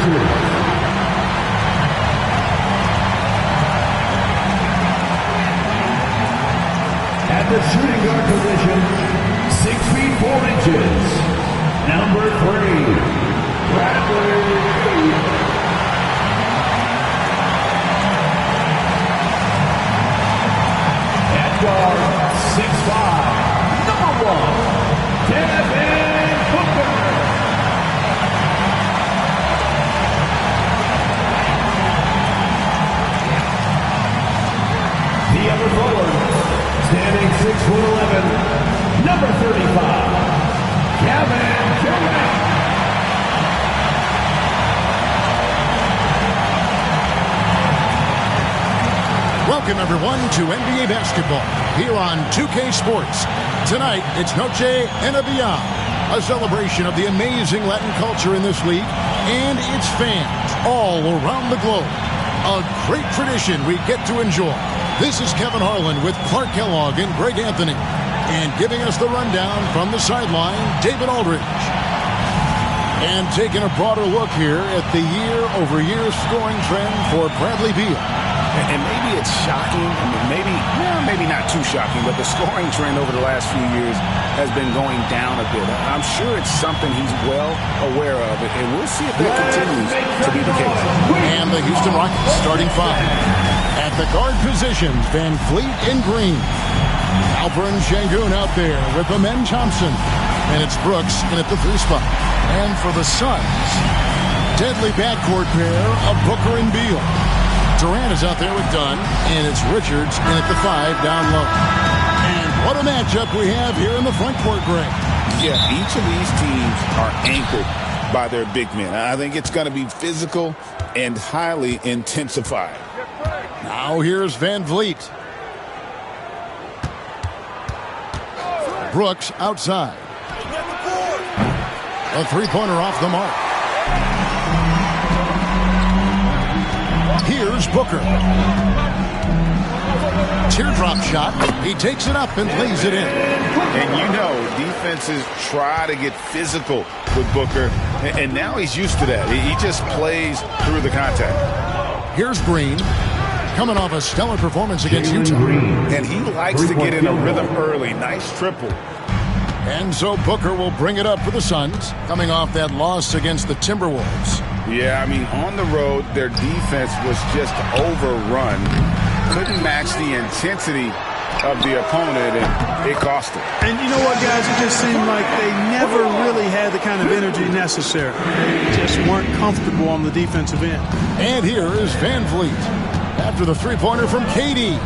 At the shooting guard position, 6 feet 4 inches, number 3, Bradley. At guard, 6'5", number 1, Devin Booker. The other forward, standing 6'11", number 35, Kevin Durant. Welcome, everyone, to NBA basketball here on 2K Sports. Tonight, it's Noche NBA, a celebration of the amazing Latin culture in this league and its fans all around the globe. A great tradition we get to enjoy. This is Kevin Harlan with Clark Kellogg and Greg Anthony. And giving us the rundown from the sideline, David Aldridge. And taking a broader look here at the year-over-year scoring trend for Bradley Beal. And maybe it's shocking, maybe not too shocking, but the scoring trend over the last few years has been going down a bit. I'm sure it's something he's well aware of, and we'll see if that continues to be the case. And the Houston Rockets starting 5. At the guard positions, Van Fleet and Green. Alperen Şengün out there with Amen Thompson. And it's Brooks in at the 3 spot. And for the Suns, deadly backcourt pair of Booker and Beal. Durant is out there with Dunn, and it's Richards in at the 5 down low. And what a matchup we have here in the front court, Greg. Yeah, each of these teams are anchored by their big men. I think it's going to be physical and highly intensified. Now here's Van Vliet. Brooks outside. A three-pointer off the mark. Here's Booker. Teardrop shot. He takes it up and lays it in. And you know, defenses try to get physical with Booker, and now he's used to that. He just plays through the contact. Here's Green, coming off a stellar performance against Utah. And he likes to get in a rhythm early. Nice triple. And so Booker will bring it up for the Suns, coming off that loss against the Timberwolves. Yeah, I mean, on the road, their defense was just overrun. Couldn't match the intensity of the opponent, and it cost them. And you know what, guys? It just seemed like they never really had the kind of energy necessary. They just weren't comfortable on the defensive end. And here is Van Vliet after the three-pointer from KD.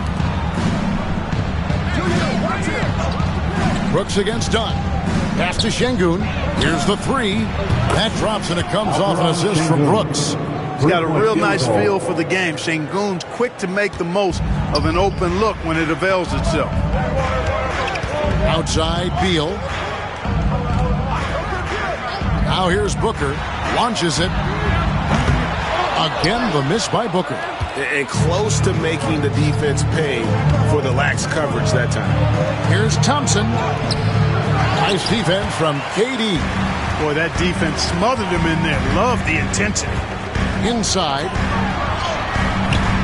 Brooks against Dunn. Pass to Şengün. Here's the 3. That drops, and it comes off an assist from Brooks. He's got a real nice feel for the game. Şengün's quick to make the most of an open look when it avails itself. Outside, Beal. Now here's Booker. Launches it. Again, the miss by Booker. And close to making the defense pay for the lax coverage that time. Here's Thompson. Nice defense from KD. Boy, that defense smothered him in there. Love the intensity. Inside.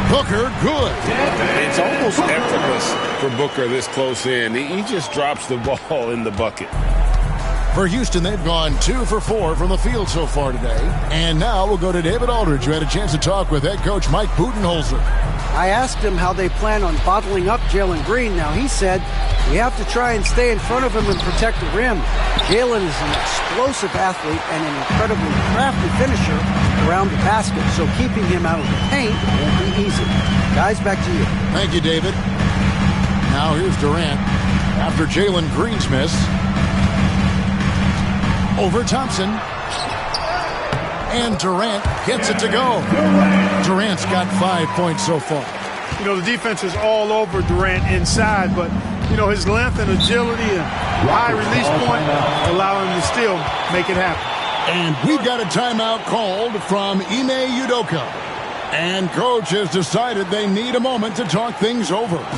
Booker, good. It's almost effortless for Booker this close in. He just drops the ball in the bucket. For Houston, they've gone 2 for 4 from the field so far today. And now we'll go to David Aldridge, who had a chance to talk with head coach Mike Budenholzer. I asked him how they plan on bottling up Jalen Green. Now, he said, we have to try and stay in front of him and protect the rim. Jalen is an explosive athlete and an incredibly crafty finisher around the basket, so keeping him out of the paint won't be easy. Guys, back to you. Thank you, David. Now here's Durant after Jalen Green's miss. Over Thompson. And Durant gets it to go. Durant's got 5 points so far. You know, the defense is all over Durant inside, but, you know, his length and agility and high release point allow him to still make it happen. And we've got a timeout called from Ime Udoka. And coach has decided they need a moment to talk things over. Here's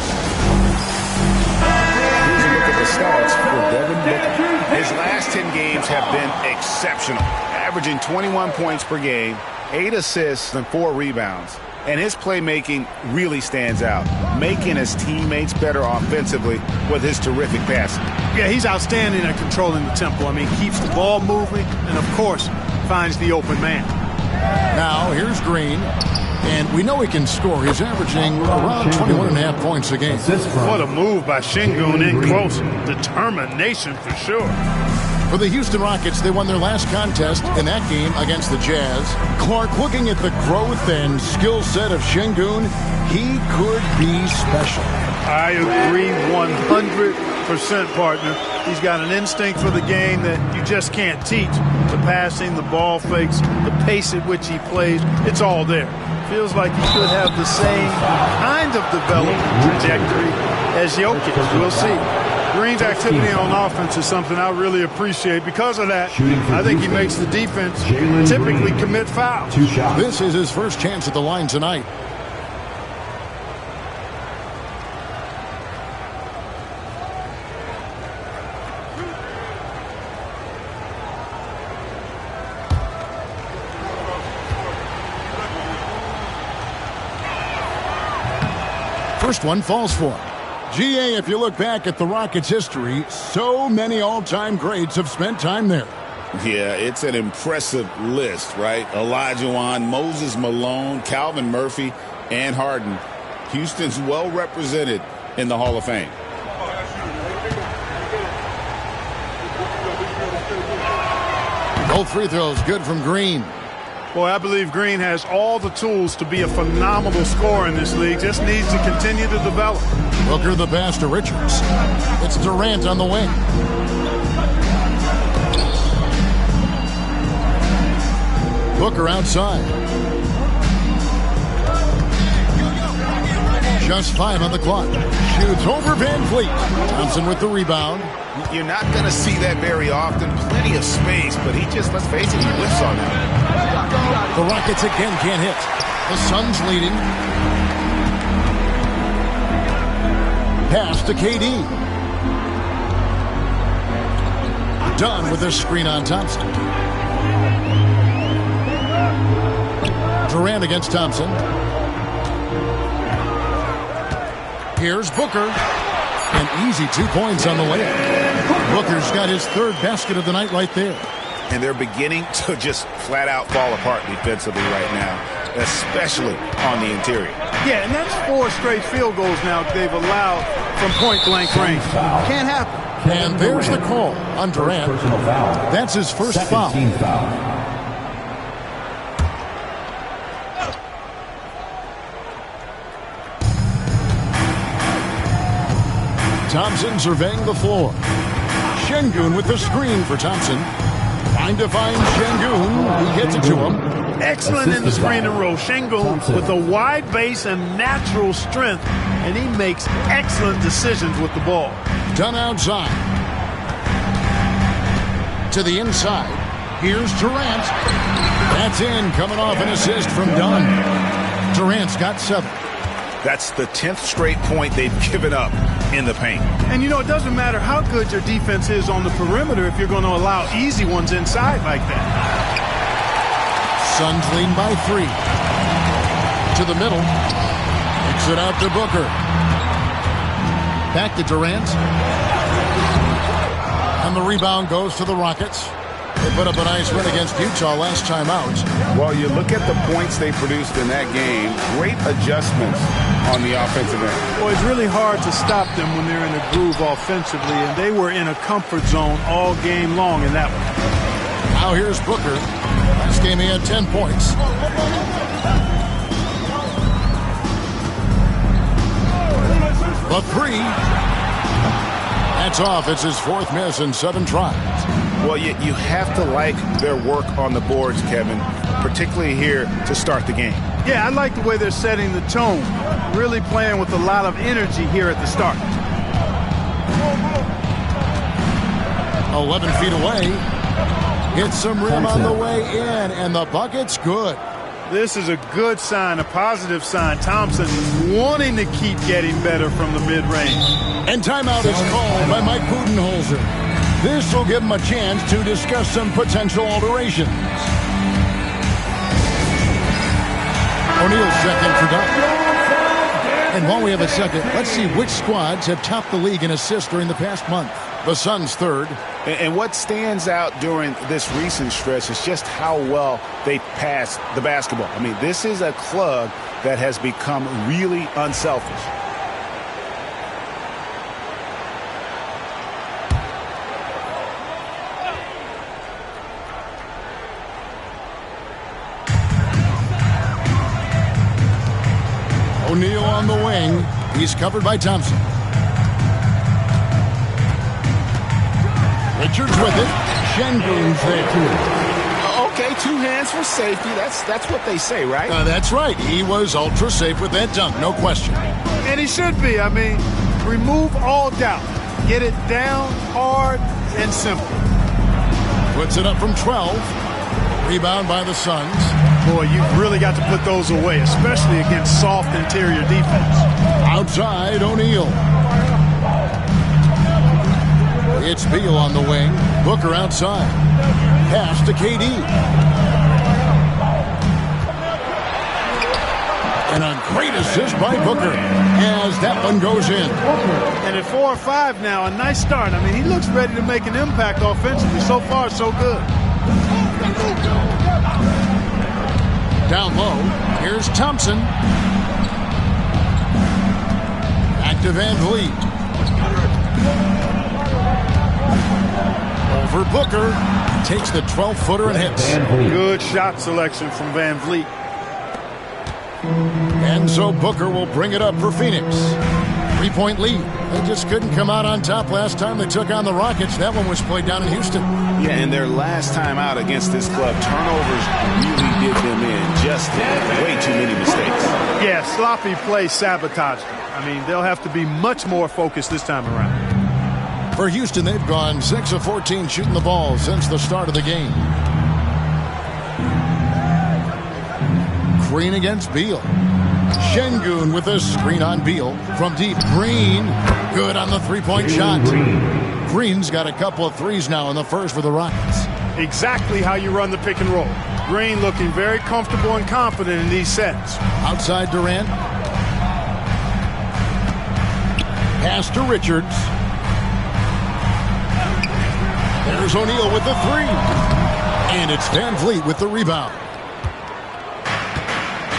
a look at the stats for Devin Booker. His last 10 games have been exceptional, averaging 21 points per game 8 assists and 4 rebounds. And his playmaking really stands out, making his teammates better offensively with his terrific passing. Yeah, he's outstanding at controlling the tempo. I mean, keeps the ball moving and, of course, finds the open man. Now, here's Green. And we know he can score. He's averaging around 21.5 points a game. What a move by Şengün in close. Determination for sure. For the Houston Rockets, they won their last contest in that game against the Jazz. Clark, looking at the growth and skill set of Şengün, he could be special. I agree 100%, partner. He's got an instinct for the game that you just can't teach. The passing, the ball fakes, the pace at which he plays, it's all there. Feels like he could have the same kind of development trajectory as Jokic. We'll see. Green's activity on offense is something I really appreciate. Because of that, I think he makes the defense typically commit fouls. This is his first chance at the line tonight. First one falls for him. GA, if you look back at the Rockets' history, so many all-time greats have spent time there. Yeah, it's an impressive list, right? Olajuwon, Moses Malone, Calvin Murphy, and Harden. Houston's well represented in the Hall of Fame. Both free throws good from Green. Boy, I believe Green has all the tools to be a phenomenal scorer in this league. Just needs to continue to develop. Booker the pass to Richards. It's Durant on the wing. Booker outside. Just 5 on the clock. Shoots over Van Fleet. Thompson with the rebound. You're not going to see that very often. Plenty of space, but he just, let's face it, he whiffs on that. The Rockets again can't hit. The Suns leading. Pass to KD. Dunn with a screen on Thompson. Durant against Thompson. Here's Booker. An easy 2 points on the way. Booker's got his third basket of the night right there. And they're beginning to just flat out fall apart defensively right now, especially on the interior. Yeah, and that's 4 straight field goals now they've allowed from point-blank range. Can't happen. And there's the call on Durant. That's his first foul. Thompson surveying the floor. Şengün with the screen for Thompson. Trying to find Şengün. He gets it to him. Excellent in the screen and roll. Şengün with a wide base and natural strength, and he makes excellent decisions with the ball. Dunn outside. To the inside. Here's Durant. That's in, coming off an assist from Dunn. Durant's got 7. That's the 10th straight point they've given up in the paint. And, you know, it doesn't matter how good your defense is on the perimeter if you're going to allow easy ones inside like that. Suns lead by 3. To the middle. Kicks it out to Booker. Back to Durant. And the rebound goes to the Rockets. They put up a nice win against Utah last time out. Well, you look at the points they produced in that game. Great adjustments on the offensive end. Well, it's really hard to stop them when they're in a groove offensively, and they were in a comfort zone all game long in that one. Now here's Booker. Last game he had 10 points. The 3. That's off. It's his 4th miss in 7 tries. Well, you have to like their work on the boards, Kevin, particularly here to start the game. Yeah, I like the way they're setting the tone. Really playing with a lot of energy here at the start. 11 feet away. Hits some rim on the way in, and the bucket's good. This is a good sign, a positive sign. Thompson wanting to keep getting better from the mid-range. And timeout is called by Mike Budenholzer. This will give him a chance to discuss some potential alterations. O'Neal's checked in for Doug. And while we have a second, let's see which squads have topped the league in assists during the past month. The Suns third. And what stands out during this recent stretch is just how well they pass the basketball. I mean, this is a club that has become really unselfish. O'Neal on the wing. He's covered by Thompson. Richards with it. Şengün's there too. Okay, 2 hands for safety. That's what they say, right? That's right. He was ultra safe with that dunk, no question. And he should be. I mean, remove all doubt. Get it down, hard, and simple. Puts it up from 12. Rebound by the Suns. Boy, you've really got to put those away, especially against soft interior defense. Outside, O'Neal. It's Beal on the wing. Booker outside. Pass to KD. And a great assist by Booker as that one goes in. And at 4 or 5 now, a nice start. I mean, he looks ready to make an impact offensively. So far, so good. Down low, here's Thompson. Back to Van Vliet. Over Booker. Takes the 12-footer and hits. Good shot selection from Van Vliet. And so Booker will bring it up for Phoenix. 3-point lead. They just couldn't come out on top last time they took on the Rockets. That one was played down in Houston. Yeah, and their last time out against this club, turnovers really did them in. Just way too many mistakes. Yeah, sloppy play sabotaged them. I mean, they'll have to be much more focused this time around. For Houston, they've gone 6 of 14 shooting the ball since the start of the game. Green against Beal. Şengün with a screen on Beal. From deep, Green. Good on the three-point shot. Green's got a couple of threes now in the first for the Rockets. Exactly how you run the pick and roll. Green looking very comfortable and confident in these sets. Outside Durant. Pass to Richards. There's O'Neal with the three. And it's Van Vliet with the rebound.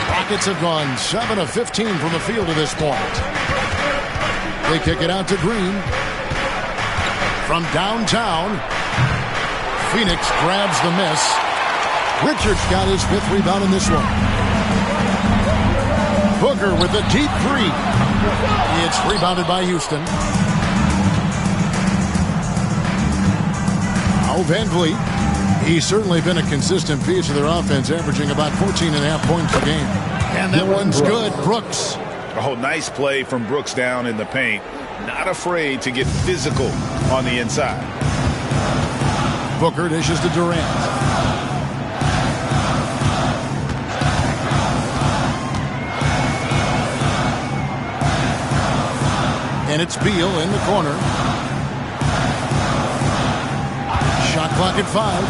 Rockets have gone 7 of 15 from the field to this point. They kick it out to Green. From downtown, Phoenix grabs the miss. Richards got his 5th rebound in this one. Booker with a deep three. It's rebounded by Houston. Now Van Vliet. He's certainly been a consistent piece of their offense, averaging about 14.5 points a game. And that one's good. Brooks. Oh, nice play from Brooks down in the paint. Not afraid to get physical on the inside. Booker dishes to Durant. And it's Beal in the corner. Shot clock at 5.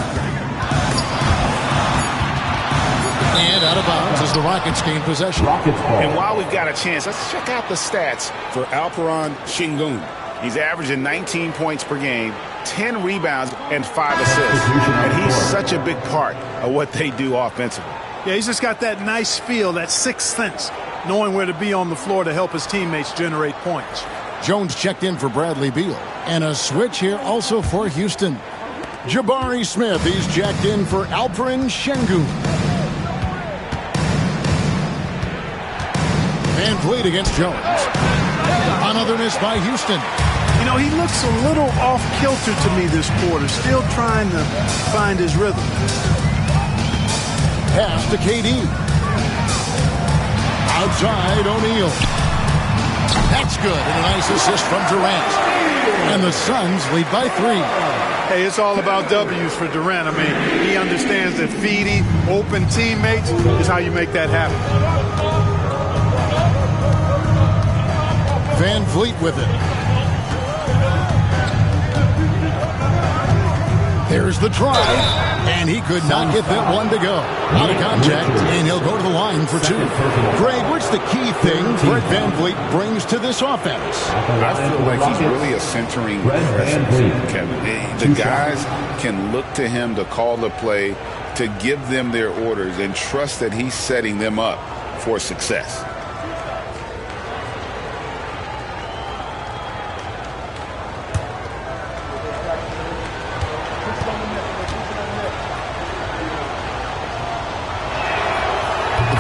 And out of bounds as the Rockets gain possession. And while we've got a chance, let's check out the stats for Alperen Şengün. He's averaging 19 points per game, 10 rebounds, and 5 assists. And he's such a big part of what they do offensively. Yeah, he's just got that nice feel, that sixth sense, knowing where to be on the floor to help his teammates generate points. Jones checked in for Bradley Beal. And a switch here also for Houston. Jabari Smith, he's jacked in for Alperen Şengün. Van Vliet against Jones. Another miss by Houston. You know, he looks a little off-kilter to me this quarter, still trying to find his rhythm. Pass to KD. Outside, O'Neal. That's good, and a nice assist from Durant. And the Suns lead by 3. Hey, it's all about W's for Durant. I mean, he understands that feeding open teammates is how you make that happen. Van Vliet with it. There's the try, And he could not get that one to go. Out of contact, and he'll go to the line for 2. Greg, what's the key thing Fred VanVleet brings to this offense? I feel like he's really a centering presence, Kevin. The guys can look to him to call the play, to give them their orders, and trust that he's setting them up for success.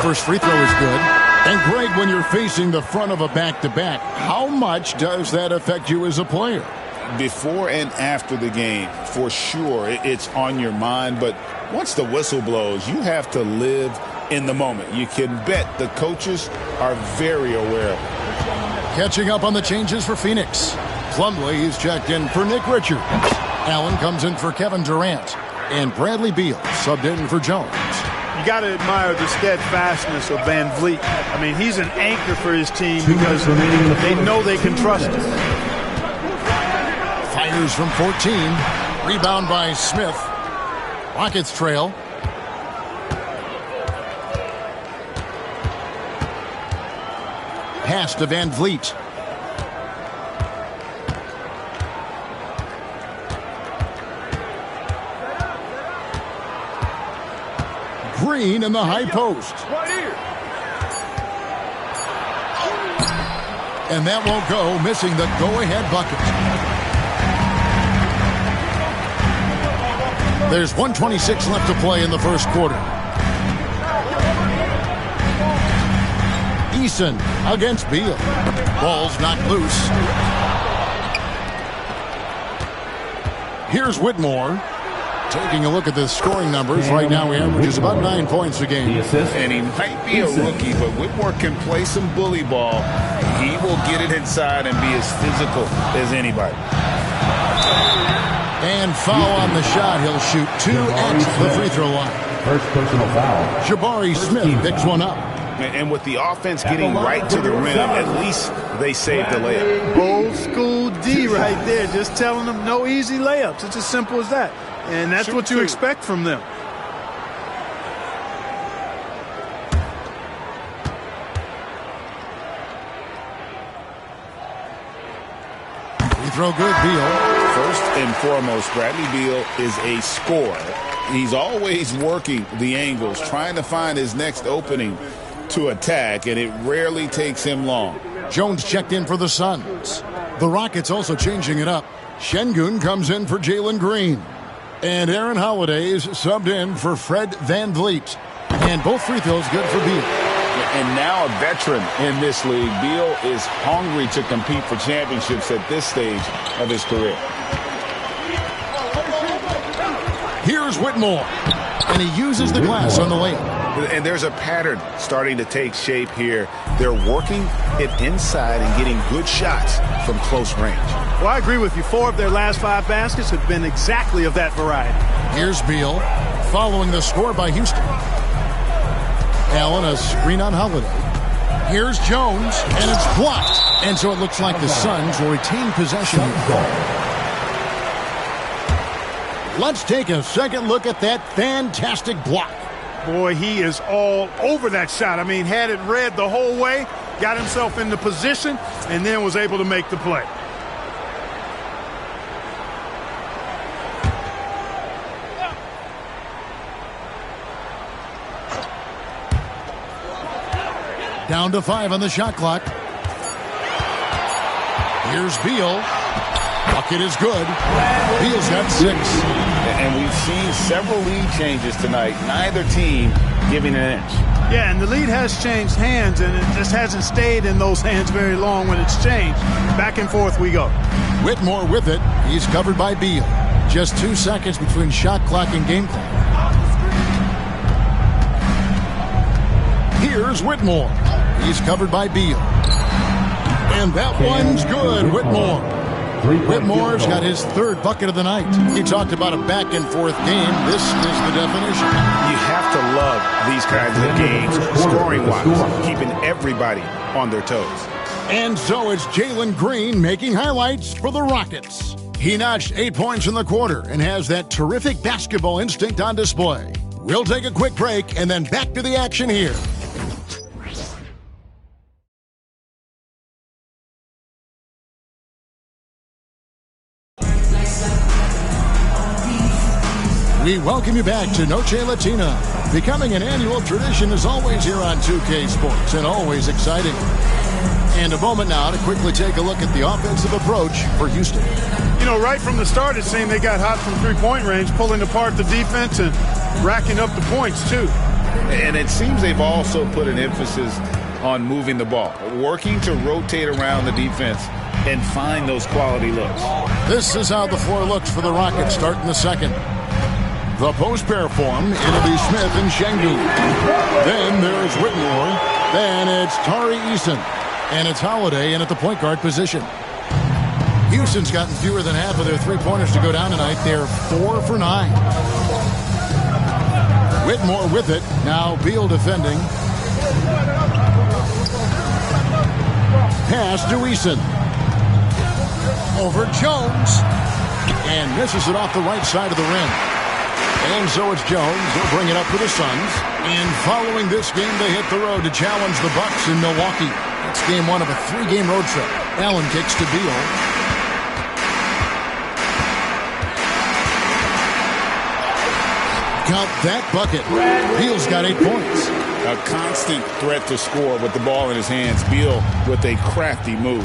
First free throw is good. And Greg, when you're facing the front of a back-to-back, how much does that affect you as a player? Before and after the game, for sure, it's on your mind. But once the whistle blows, you have to live in the moment. You can bet the coaches are very aware of it. Catching up on the changes for Phoenix. Plumlee is checked in for Nick Richards. Allen comes in for Kevin Durant. And Bradley Beal subbed in for Jones. You got to admire the steadfastness of VanVleet. I mean, he's an anchor for his team because they know they can trust him. Fires from 14. Rebound by Smith. Rockets trail. Pass to VanVleet. Green in the high post. And that won't go, missing the go-ahead bucket. There's 1:26 left to play in the first quarter. Eason against Beal. Ball's not loose. Here's Whitmore. Taking a look at the scoring numbers, right now he averages about 9 points a game. And he might be a rookie, but Whitmore can play some bully ball. He will get it inside and be as physical as anybody. And foul on the shot. He'll shoot 2 at the free throw line. First personal foul. Jabari Smith picks one up. And with the offense getting right to the rim, at least they saved the layup. Old school D right there, just telling them no easy layups. It's as simple as that. And that's what you expect from them. Free throw good, Beal. First and foremost, Bradley Beal is a scorer. He's always working the angles, trying to find his next opening to attack, and it rarely takes him long. Jones checked in for the Suns. The Rockets also changing it up. Şengün comes in for Jalen Green. And Aaron Holiday is subbed in for Fred VanVleet. And both free throws good for Beal. And now a veteran in this league, Beal is hungry to compete for championships at this stage of his career. Here's Whitmore. And he uses the glass on the layup. And there's a pattern starting to take shape here. They're working it inside and getting good shots from close range. Well, I agree with you. 4 of their last 5 baskets have been exactly of that variety. Here's Beal, following the score by Houston. Allen, a screen on Holiday. Here's Jones, and it's blocked. And so it looks like the Suns will retain possession here. Let's take a second look at that fantastic block. Boy, he is all over that shot. I mean, had it read the whole way, got himself into position, and then was able to make the play. Down to 5 on the shot clock. Here's Beal. Bucket is good. Beal's got 6. And we've seen several lead changes tonight. Neither team giving an inch. Yeah, and the lead has changed hands, and it just hasn't stayed in those hands very long when it's changed. Back and forth we go. Whitmore with it. He's covered by Beal. Just 2 seconds between shot clock and game clock. Here's Whitmore. He's covered by Beal. And that one's good, Whitmore. Whitmore's got his 3rd bucket of the night. He talked about a back-and-forth game. This is the definition. You have to love these kinds of games, scoring-wise, keeping everybody on their toes. And so it's Jalen Green making highlights for the Rockets. He notched 8 points in the quarter and has that terrific basketball instinct on display. We'll take a quick break and then back to the action here. We welcome you back to Noche Latina. Becoming an annual tradition is always here on 2K Sports and always exciting. And a moment now to quickly take a look at the offensive approach for Houston. You know, right from the start, it seemed they got hot from three-point range, pulling apart the defense and racking up the points, too. And it seems they've also put an emphasis on moving the ball, working to rotate around the defense and find those quality looks. This is how the floor looks for the Rockets starting the second. The post pair form, it'll be Smith and Şengün. Then there's Whitmore. Then it's Tari Eason. And it's Holiday in at the point guard position. Houston's gotten fewer than half of their three-pointers to go down tonight. They're 4 for 9. Whitmore with it. Now Beal defending. Pass to Eason. Over Jones. And misses it off the right side of the rim. And so it's Jones. He'll bring it up for the Suns. And following this game, they hit the road to challenge the Bucks in Milwaukee. It's game one of a 3-game road trip. Allen kicks to Beal. Count that bucket. Beal's got 8 points. A constant threat to score with the ball in his hands. Beal with a crafty move.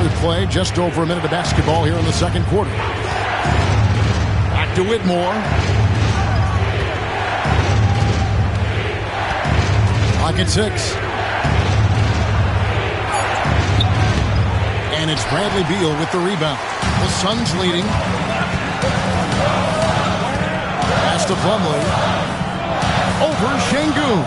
We play just over a minute of basketball here in the second quarter. Back to Whitmore. Clock at 6. And it's Bradley Beal with the rebound. The Suns leading. Pass to Plumlee. Over Şengün.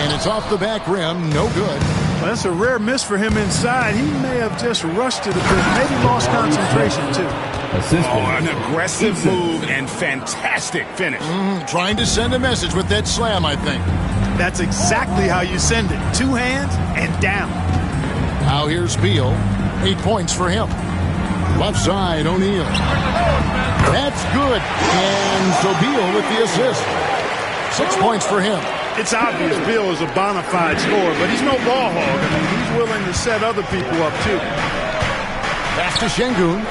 And it's off the back rim. No good. Well, that's a rare miss for him inside. He may have just rushed it a bit. Maybe lost concentration, too. An aggressive move and fantastic finish. Trying to send a message with that slam, I think. That's exactly how you send it. 2 hands and down. Now here's Beal. 8 points for him. Left side, O'Neal. That's good. And so Beal with the assist. 6 points for him. It's obvious Beal is a bona fide scorer, but he's no ball hog. I mean, he's willing to set other people up, too. Pass to Şengün.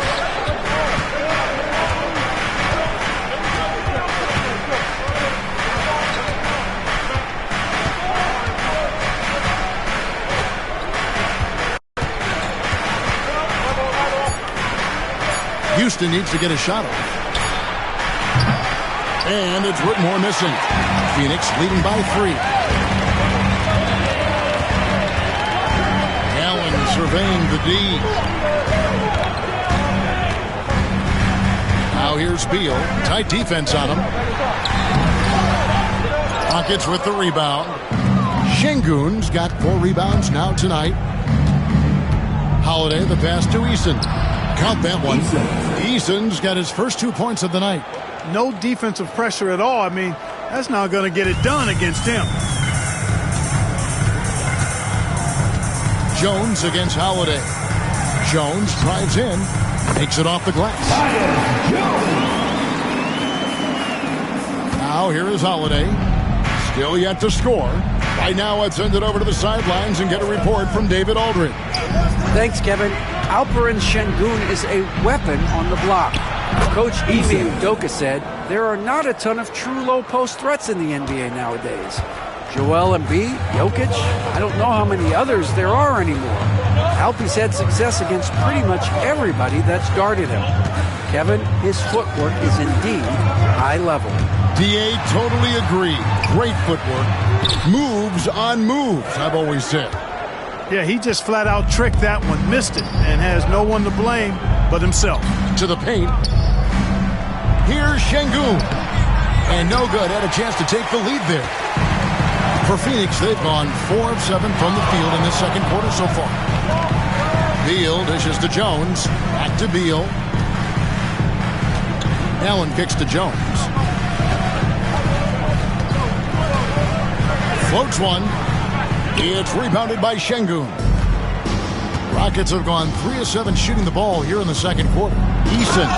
Houston needs to get a shot off. And it's Whitmore missing. Phoenix leading by 3. Allen surveying the D. Now here's Beal. Tight defense on him. Rockets with the rebound. Şengün's got 4 rebounds now tonight. Holiday the pass to Eason. Count that one. Eason's got his first 2 points of the night. No defensive pressure at all. I mean, that's not going to get it done against him. Jones against Holiday. Jones drives in. Takes it off the glass. Now here is Holiday. Still yet to score. Right now let's send it over to the sidelines and get a report from David Aldridge. Thanks, Kevin. Alperen Şengün is a weapon on the block. Coach Ime Udoka said there are not a ton of true low-post threats in the NBA nowadays. Joel Embiid, Jokic, I don't know how many others there are anymore. Alpie's had success against pretty much everybody that's guarded him. Kevin, his footwork is indeed high level. DA totally agree. Great footwork. Moves on moves, I've always said. Yeah, he just flat out tricked that one, missed it, and has no one to blame but himself. To the paint. Here's Şengün. And no good. Had a chance to take the lead there. For Phoenix, they've gone 4 of 7 from the field in the second quarter so far. Beal dishes to Jones. Back to Beal. Allen kicks to Jones. Floats one. It's rebounded by Şengün. Rockets have gone 3 of 7 shooting the ball here in the second quarter. Eason.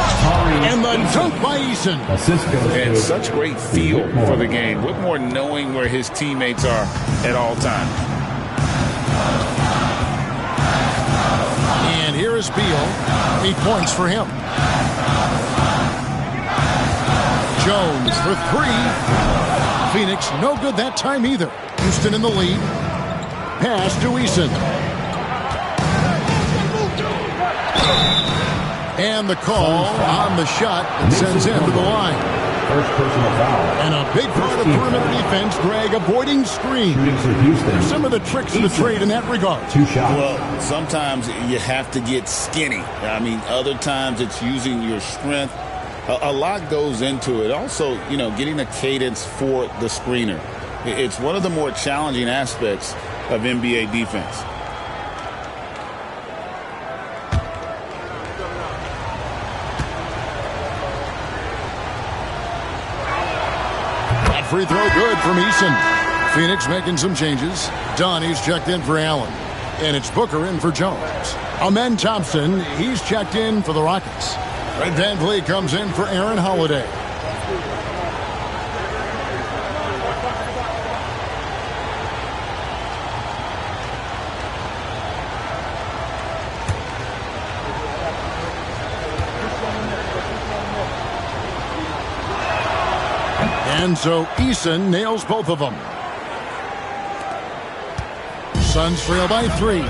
And the dunk by Eason. And such great feel for the game. Whitmore knowing where his teammates are at all times. And here is Beal. 8 points for him. Jones for 3. Phoenix no good that time either. Houston in the lead. Pass to Eason. And the call on the shot that sends him to the line. First personal foul. And a big part of perimeter defense, Greg, avoiding screens. There's some of the tricks of the trade in that regard. 2 shots. Well, sometimes you have to get skinny. I mean, other times it's using your strength. A lot goes into it. Also, you know, getting a cadence for the screener. It's one of the more challenging aspects of NBA defense. That free throw good from Eason. Phoenix making some changes. Donnie's checked in for Allen. And it's Booker in for Jones. Amen Thompson, he's checked in for the Rockets. Fred VanVleet comes in for Aaron Holiday. And so Eason nails both of them. Suns trail by 3.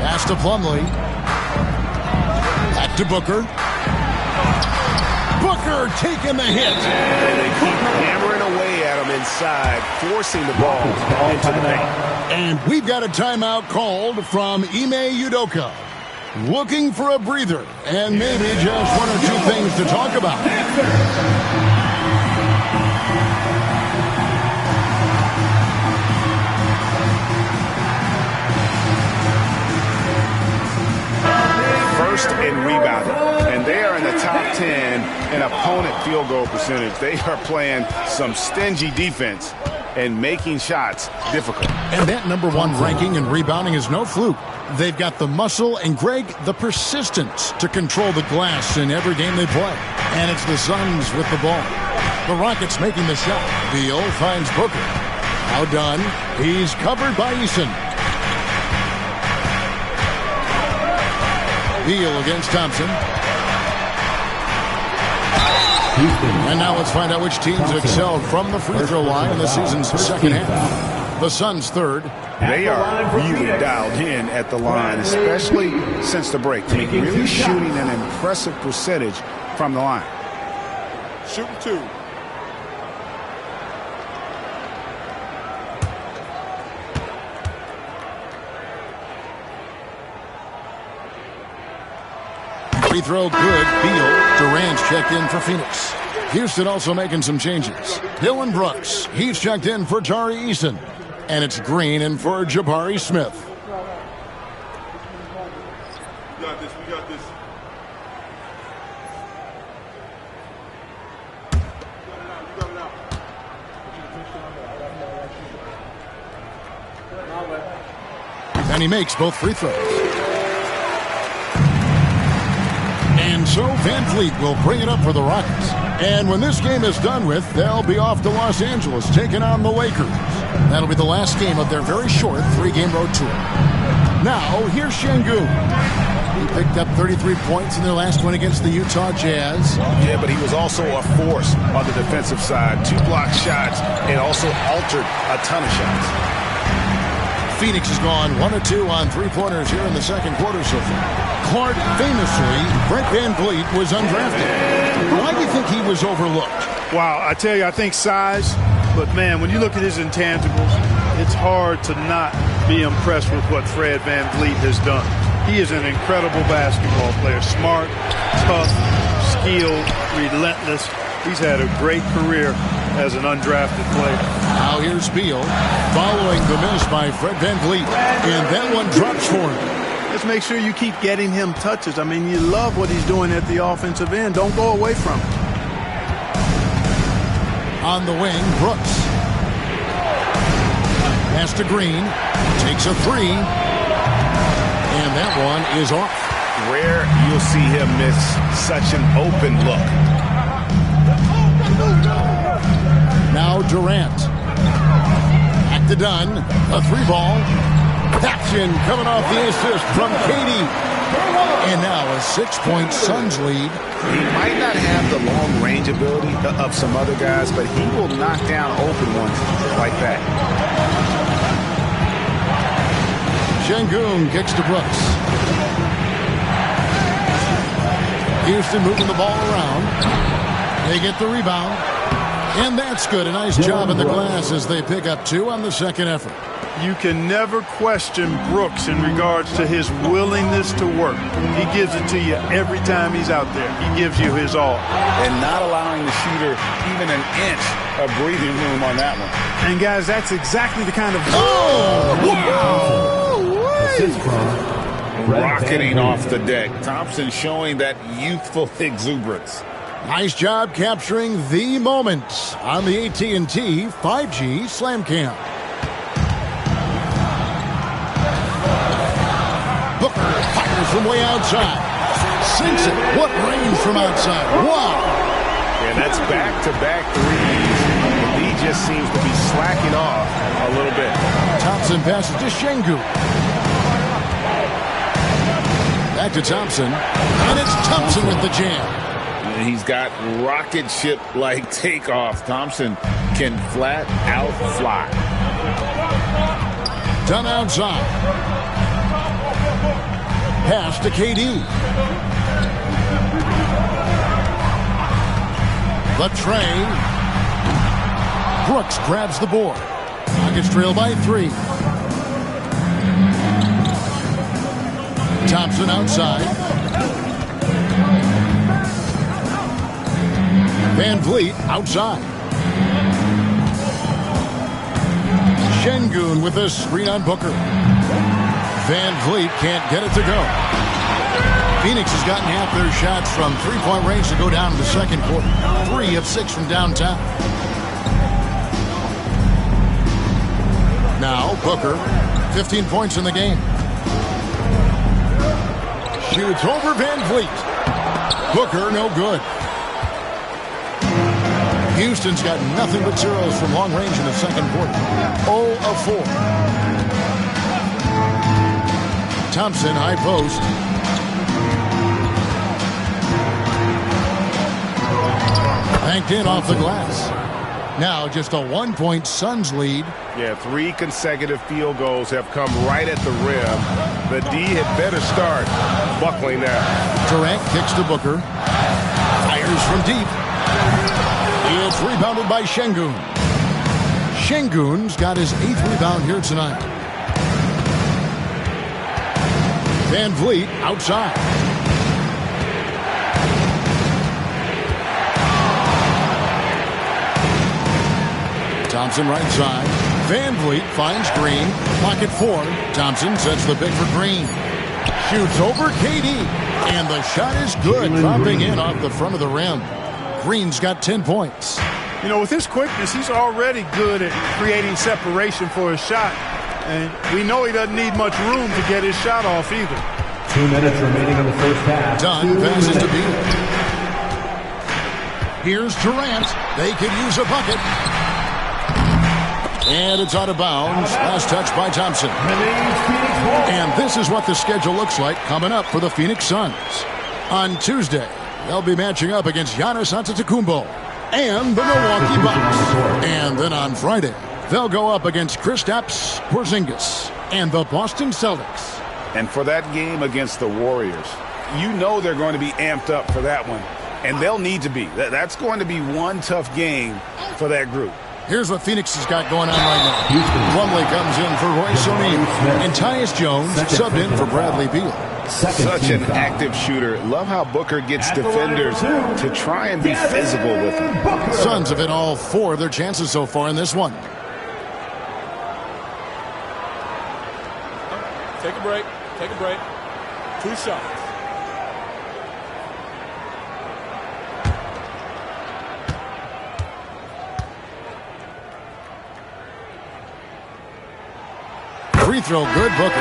Pass to Plumlee. Back to Booker. Booker taking the hit. And they keep hammering away at him inside, forcing the ball into the paint. And we've got a timeout called from Ime Udoka. Looking for a breather and maybe just 1 or 2 things to talk about. First in rebounding, and they are in the top 10 in opponent field goal percentage. They are playing some stingy defense and making shots difficult. And that #1 ranking in rebounding is no fluke. They've got the muscle and, Greg, the persistence to control the glass in every game they play. And it's the Suns with the ball. The Rockets making the shot. Beal finds Booker. Now done. He's covered by Eason. Beal against Thompson. And now let's find out which teams excelled from the free throw line in the season's second half. The Suns third. They are really dialed in at the line, especially since the break. I mean, really shooting an impressive percentage from the line. Shooting 2. Free throw good. Beal. Durant's checked in for Phoenix. Houston also making some changes. Dylan Brooks. He's checked in for Tari Eason. And it's Green in for Jabari Smith. We got this. We got this. You got it out. And he makes both free throws. And so VanVleet will bring it up for the Rockets. And when this game is done with, they'll be off to Los Angeles taking on the Lakers. That'll be the last game of their very short 3-game road tour. Now, here's Şengün. He picked up 33 points in their last one against the Utah Jazz. Yeah, but he was also a force on the defensive side. 2 blocked shots and also altered a ton of shots. Phoenix has gone 1 of 2 on 3-pointers here in the second quarter so far. Clark, famously, Fred VanVleet was undrafted. Why do you think he was overlooked? Wow, I tell you, I think size. But, man, when you look at his intangibles, it's hard to not be impressed with what Fred VanVleet has done. He is an incredible basketball player. Smart, tough, skilled, relentless. He's had a great career as an undrafted player. Now here's Beal following the miss by Fred VanVleet. And that one drops for him. Let's make sure you keep getting him touches. I mean, you love what he's doing at the offensive end. Don't go away from him. On the wing, Brooks. Pass to Green. Takes a three. And that one is off. Rare you'll see him miss such an open look. Now Durant. Back to Dunn. A three ball. Action coming off the assist from KD. And now a 6-point Suns lead. He might not have the long-range ability of some other guys, but he will knock down open ones like that. Şengün kicks to Brooks. Houston moving the ball around. They get the rebound. And that's good. A nice job in the glass as they pick up 2 on the second effort. You can never question Brooks in regards to his willingness to work. He gives it to you every time he's out there. He gives you his all. And not allowing the shooter even an inch of breathing room on that one. And, guys, that's exactly the kind of... Rocketing off the deck. Thompson showing that youthful exuberance. Nice job capturing the moment on the AT&T 5G Slam Cam. Booker fires from way outside. Sinks it. What range from outside. Wow. And that's back-to-back threes. The lead just seems to be slacking off a little bit. Thompson passes to Şengün. Back to Thompson. And it's Thompson with the jam. And he's got rocket ship-like takeoff. Thompson can flat out fly. Done outside. Pass to KD. The tray. Brooks grabs the board. Rockets trail by 3. Thompson outside. Van Vliet outside. Şengün with a screen on Booker. Van Vliet can't get it to go. Phoenix has gotten half their shots from three-point range to go down in the second quarter. 3 of 6 from downtown. Now Booker, 15 points in the game. Shoots over Van Vliet. Booker, no good. Houston's got nothing but zeros from long range in the second quarter. 0 of 4. Thompson, high post. Banked in off the glass. Now just a 1-point Suns lead. Yeah, 3 consecutive field goals have come right at the rim. The D had better start buckling now. Durant kicks to Booker. Fires from deep. It's rebounded by Şengün. Şengün's got his 8th rebound here tonight. Van Vliet outside. Thompson right side. Van Vliet finds Green. Pocket 4. Thompson sets the pick for Green. Shoots over KD. And the shot is good. Dropping in off the front of the rim. Green's got 10 points. You know, with his quickness, he's already good at creating separation for his shot. And we know he doesn't need much room to get his shot off either. 2 minutes remaining in the first half. Dunn passes to Beal. Here's Durant. They could use a bucket. And it's out of bounds. Last touch by Thompson. And this is what the schedule looks like coming up for the Phoenix Suns. On Tuesday, they'll be matching up against Giannis Antetokounmpo and the Milwaukee Bucks. And then on Friday, they'll go up against Kristaps Porzingis and the Boston Celtics. And for that game against the Warriors, you know they're going to be amped up for that one. And they'll need to be. That's going to be one tough game for that group. Here's what Phoenix has got going on right now. Plumlee comes in for Royce O'Neal. And Tyus Jones subbed in for Bradley Beal. Such an active shooter. Love how Booker gets defenders to try and be physical with him. Suns have hit all 4 of their chances so far in this one. Take a break. Take a break. 2 shots. Free throw good, Booker.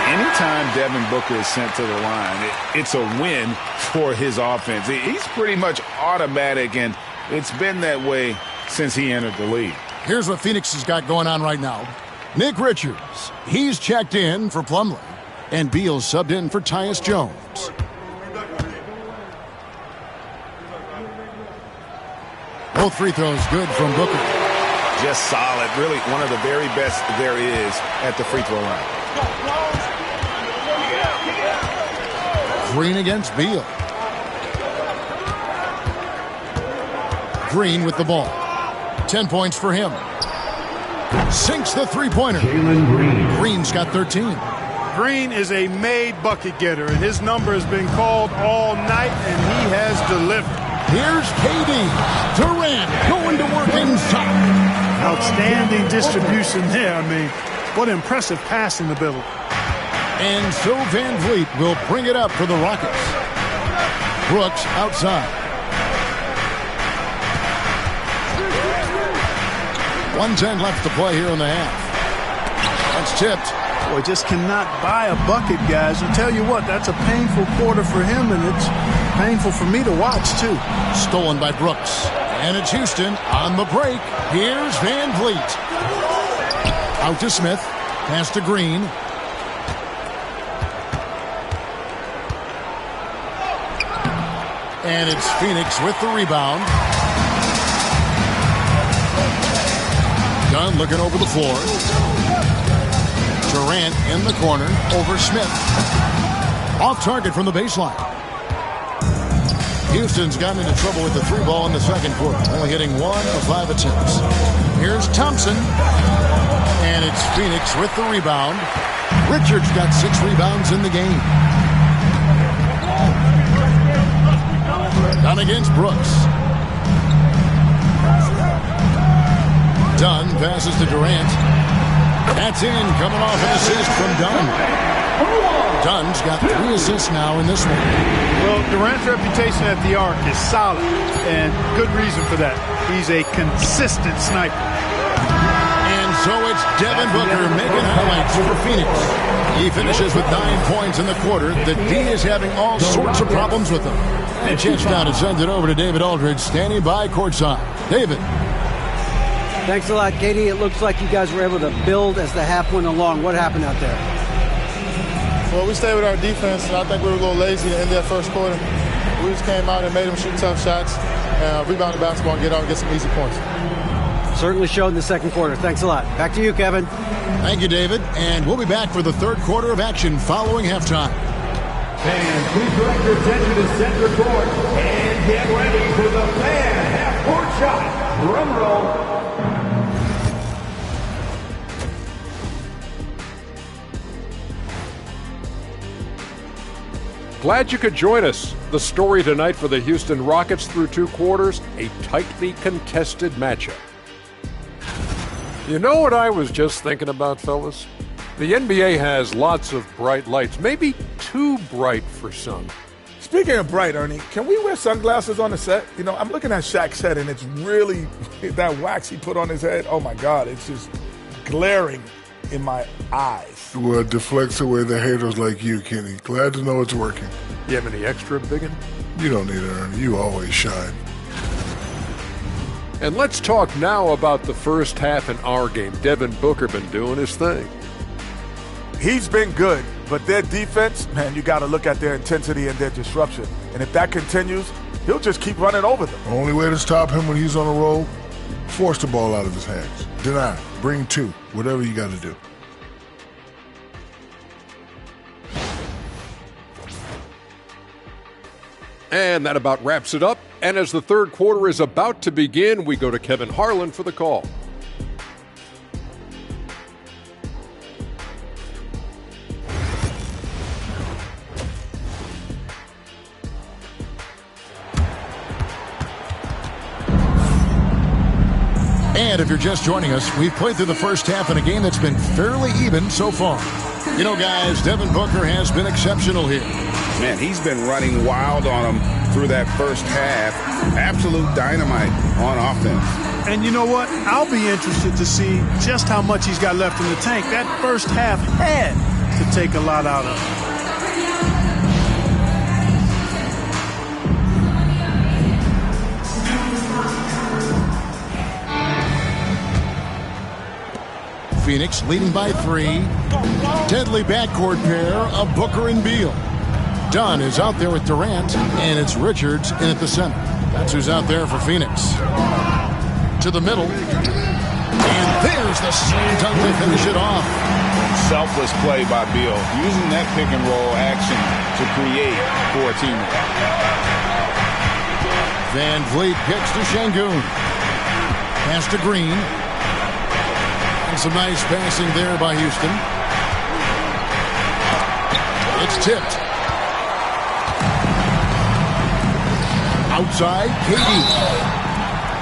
Anytime Devin Booker is sent to the line, it's a win for his offense. He's pretty much automatic, and it's been that way since he entered the league. Here's what Phoenix has got going on right now. Nick Richards, he's checked in for Plumlee, and Beal subbed in for Tyus Jones. Both free throws good from Booker. Just solid. Really one of the very best there is at the free throw line. Green against Beal. Green with the ball. 10 points for him. Sinks the three-pointer. Green's got 13. Green is a made bucket getter, and his number has been called all night, and he has delivered. Here's KD. Durant going to work inside. Outstanding distribution there. I mean, what impressive passing ability. And so Van Vliet will bring it up for the Rockets. Brooks outside. 1:10 left to play here in the half. That's tipped. Boy, just cannot buy a bucket, guys. I tell you what, that's a painful quarter for him, and it's painful for me to watch, too. Stolen by Brooks. And it's Houston on the break. Here's Van Vliet. Out to Smith. Pass to Green. And it's Phoenix with the rebound. Dunn looking over the floor. Durant in the corner over Smith. Off target from the baseline. Houston's gotten into trouble with the three ball in the second quarter, only hitting 1 of 5 attempts. Here's Thompson. And it's Phoenix with the rebound. Richards got 6 rebounds in the game. Dunn against Brooks. Dunn passes to Durant. That's in, coming off an assist from Dunn. Dunn's got 3 assists now in this one. Well, Durant's reputation at the arc is solid, and good reason for that. He's a consistent sniper. And so it's Devin Booker making highlights for Phoenix. He finishes with 9 points in the quarter. The D is having all sorts of problems with them. And a chance now to send it over to David Aldridge, standing by courtside. David. Thanks a lot, Katie. It looks like you guys were able to build as the half went along. What happened out there? Well, we stayed with our defense, and I think we were a little lazy in that first quarter. We just came out and made them shoot tough shots, rebound the basketball, and get some easy points. Certainly showed in the second quarter. Thanks a lot. Back to you, Kevin. Thank you, David. And we'll be back for the third quarter of action following halftime. Fans, please direct your attention to center court and get ready for the fan half-court shot. Drum roll. Glad you could join us. The story tonight for the Houston Rockets through 2 quarters, a tightly contested matchup. You know what I was just thinking about, fellas? The NBA has lots of bright lights, maybe too bright for some. Speaking of bright, Ernie, can we wear sunglasses on the set? You know, I'm looking at Shaq's head, and it's really that wax he put on his head. Oh, my God, it's just glaring in my eyes. Well, it deflects away the haters like you, Kenny. Glad to know it's working. You have any extra, biggin? You don't need it, Ernie. You always shine. And let's talk now about the first half in our game. Devin Booker been doing his thing. He's been good, but their defense, man, you got to look at their intensity and their disruption. And if that continues, he'll just keep running over them. The only way to stop him when he's on a roll, force the ball out of his hands. Deny. Bring 2. Whatever you got to do. And that about wraps it up. And as the third quarter is about to begin, we go to Kevin Harlan for the call. And if you're just joining us, we've played through the first half in a game that's been fairly even so far. You know, guys, Devin Booker has been exceptional here. Man, he's been running wild on him through that first half. Absolute dynamite on offense. And you know what? I'll be interested to see just how much he's got left in the tank. That first half had to take a lot out of him. Phoenix leading by 3. Deadly backcourt pair of Booker and Beal. Dunn is out there with Durant, and it's Richards in at the center. That's who's out there for Phoenix. To the middle. And there's the slam dunk to finish it off. Selfless play by Beal, using that pick and roll action to create for a teammate. Van Vliet kicks to Şengün. Pass to Green. And some nice passing there by Houston. It's tipped. Outside, KD.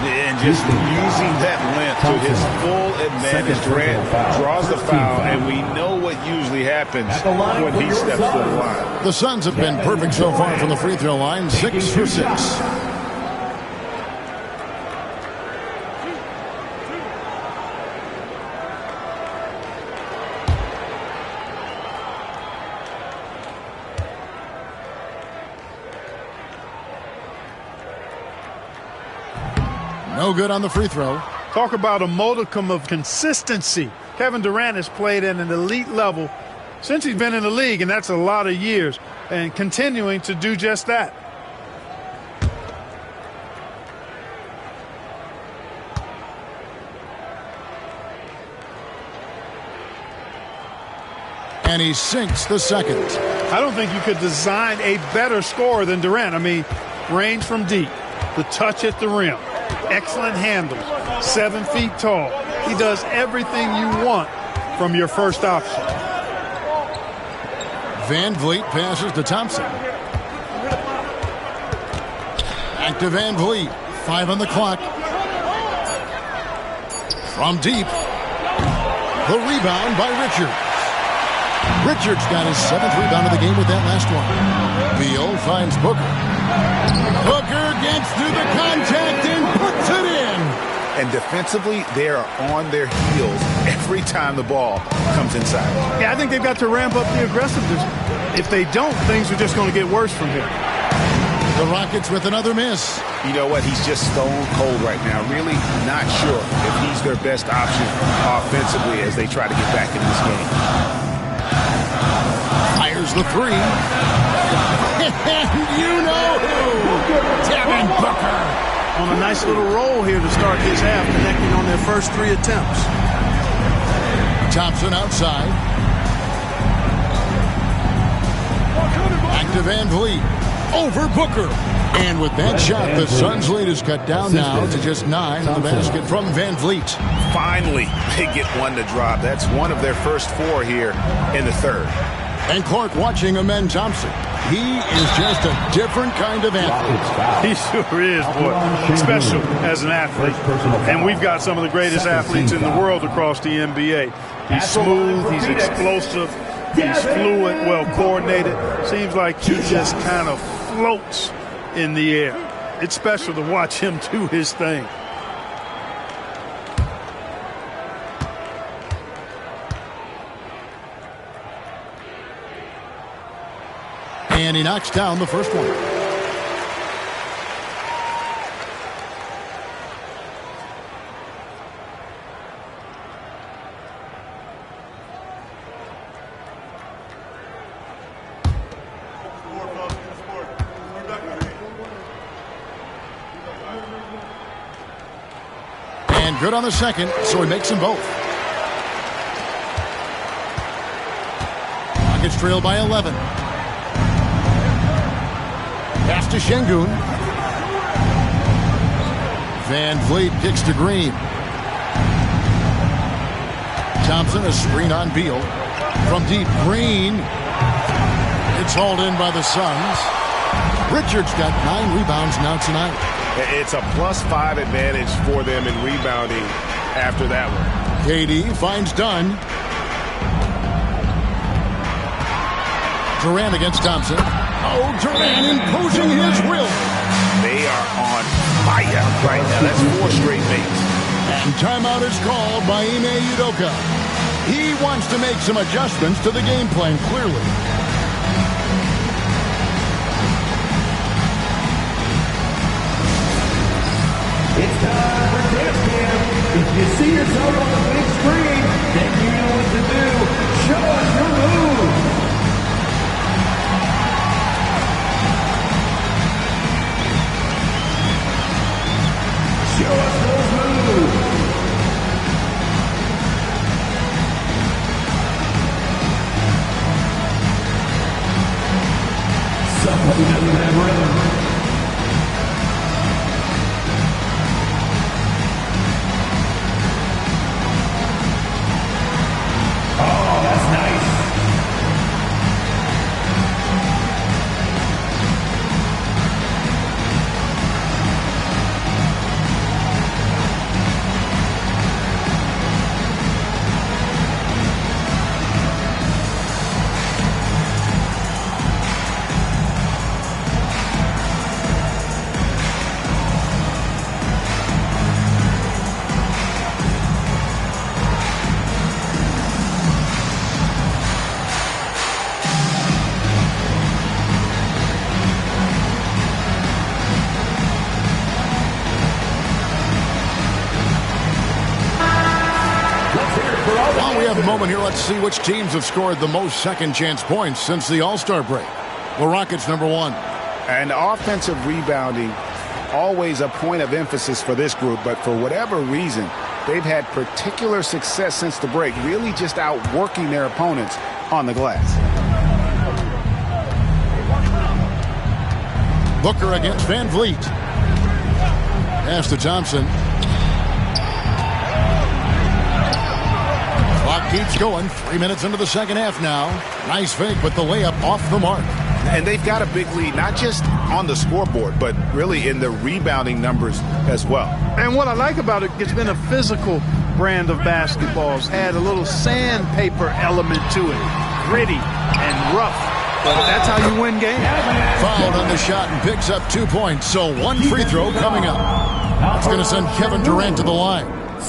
And just using that length to his full advantage. Durant draws the foul, and we know what usually happens when he steps to the line. The Suns have been perfect so far from the free throw line, 6 for 6. No good on the free throw. Talk about a modicum of consistency. Kevin Durant has played at an elite level since he's been in the league, and that's a lot of years, and continuing to do just that. And he sinks the second. I don't think you could design a better scorer than Durant. I mean, range from deep, the touch at the rim, excellent handles, 7 feet tall. He does everything you want from your first option. Van Vliet passes to Thompson. Back to Van Vliet. 5 on the clock. From deep. The rebound by Richards. Richards got his 7th rebound of the game with that last one. Beal finds Booker. Booker gets through the contact and puts it in. And defensively, they are on their heels every time the ball comes inside. Yeah, I think they've got to ramp up the aggressiveness. If they don't, things are just going to get worse from here. The Rockets with another miss. You know what? He's just stone cold right now. Really not sure if he's their best option offensively as they try to get back in this game. Fires the 3. And you know who? Devin Booker. On a nice little roll here to start this half, connecting on their first 3 attempts. Thompson outside. Back to Van Vliet. Over Booker. And with that shot, the Suns' lead is cut down now to just 9 on the basket from Van Vliet. Finally, they get one to drop. That's one of their first 4 here in the third. And Clark watching Amen Thompson. He is just a different kind of athlete. He sure is, boy. Special as an athlete. And we've got some of the greatest athletes in the world across the NBA. He's smooth, he's explosive, he's fluid, well coordinated. Seems like he just kind of floats in the air. It's special to watch him do his thing. And he knocks down the first one. And good on the second, so he makes them both. Rockets trail by 11. Pass to Şengün. Van Vliet kicks to Green. Thompson, a screen on Beal. From deep, Green. It's hauled in by the Suns. Richards got 9 rebounds now tonight. It's a +5 advantage for them in rebounding after that one. KD finds Dunn. Durant against Thompson. Oh, Durant imposing his will. They are on fire right now. That's 4 straight makes. timeout is called by Ime Udoka. He wants to make some adjustments to the game plan, clearly. It's time for Dance Cam. If you see yourself on the big screen, then you know what to do. Show us your move. Show us those moves. Somebody doesn't have rhythm. Oh, that's nice. While we have a moment here, let's see which teams have scored the most second-chance points since the All-Star break. The Rockets, number 1. And offensive rebounding, always a point of emphasis for this group, but for whatever reason, they've had particular success since the break, really just outworking their opponents on the glass. Booker against Van Vliet. Pass to Thompson. Clock keeps going. 3 minutes into the second half now. Nice fake, but the layup off the mark. And they've got a big lead, not just on the scoreboard, but really in the rebounding numbers as well. And what I like about it, it's been a physical brand of basketball. It's had a little sandpaper element to it. Gritty and rough. But that's how you win games. Fouled on the shot and picks up 2 points. So one free throw coming up. It's going to send Kevin Durant to the line.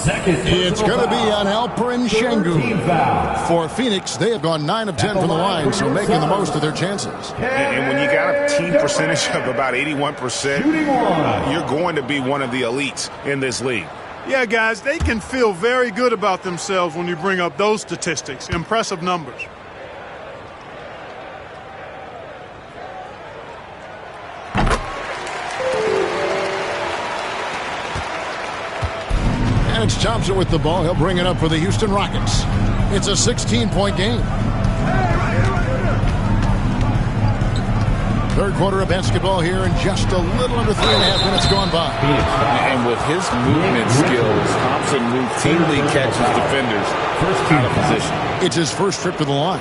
It's going to be on Alperen Şengün. For Phoenix, they have gone 9 of 10 from the line, so making the most of their chances. And when you got a team percentage of about 81%, you're going to be one of the elites in this league. Yeah, guys, they can feel very good about themselves when you bring up those statistics. Impressive numbers. And it's Thompson with the ball. He'll bring it up for the Houston Rockets. It's a 16-point game. Third quarter of basketball here, and just a little under 3.5 minutes gone by. And with his movement skills, Thompson routinely catches defenders out of position. It's his first trip to the line.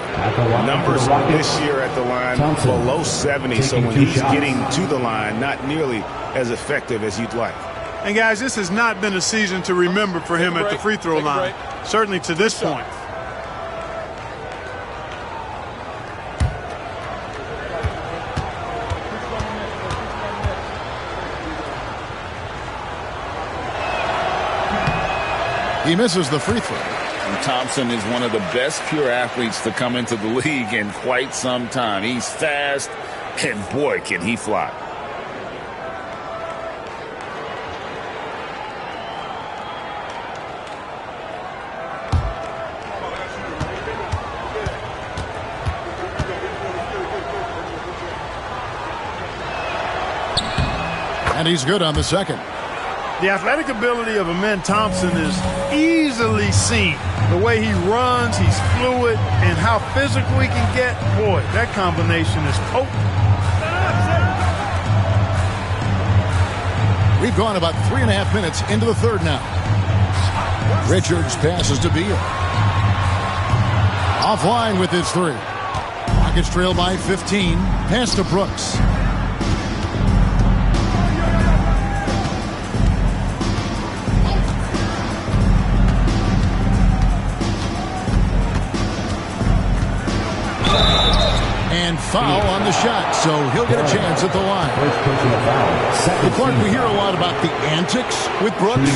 Numbers this year at the line below 70, so when he's getting to the line, not nearly as effective as you'd like. And, guys, this has not been a season to remember for him at the free throw line, certainly to this point. He misses the free throw. And Thompson is one of the best pure athletes to come into the league in quite some time. He's fast, and boy, can he fly. And he's good on the second. The athletic ability of Amen Thompson is easily seen. The way he runs, he's fluid, and how physical he can get. Boy, that combination is potent. We've gone about 3.5 minutes into the third now. Richards passes to Beal. Offline with his 3. Rockets trail by 15. Pass to Brooks. And And foul on the shot, so he'll get a chance at the line. Clark, we hear a lot about the antics with Brooks,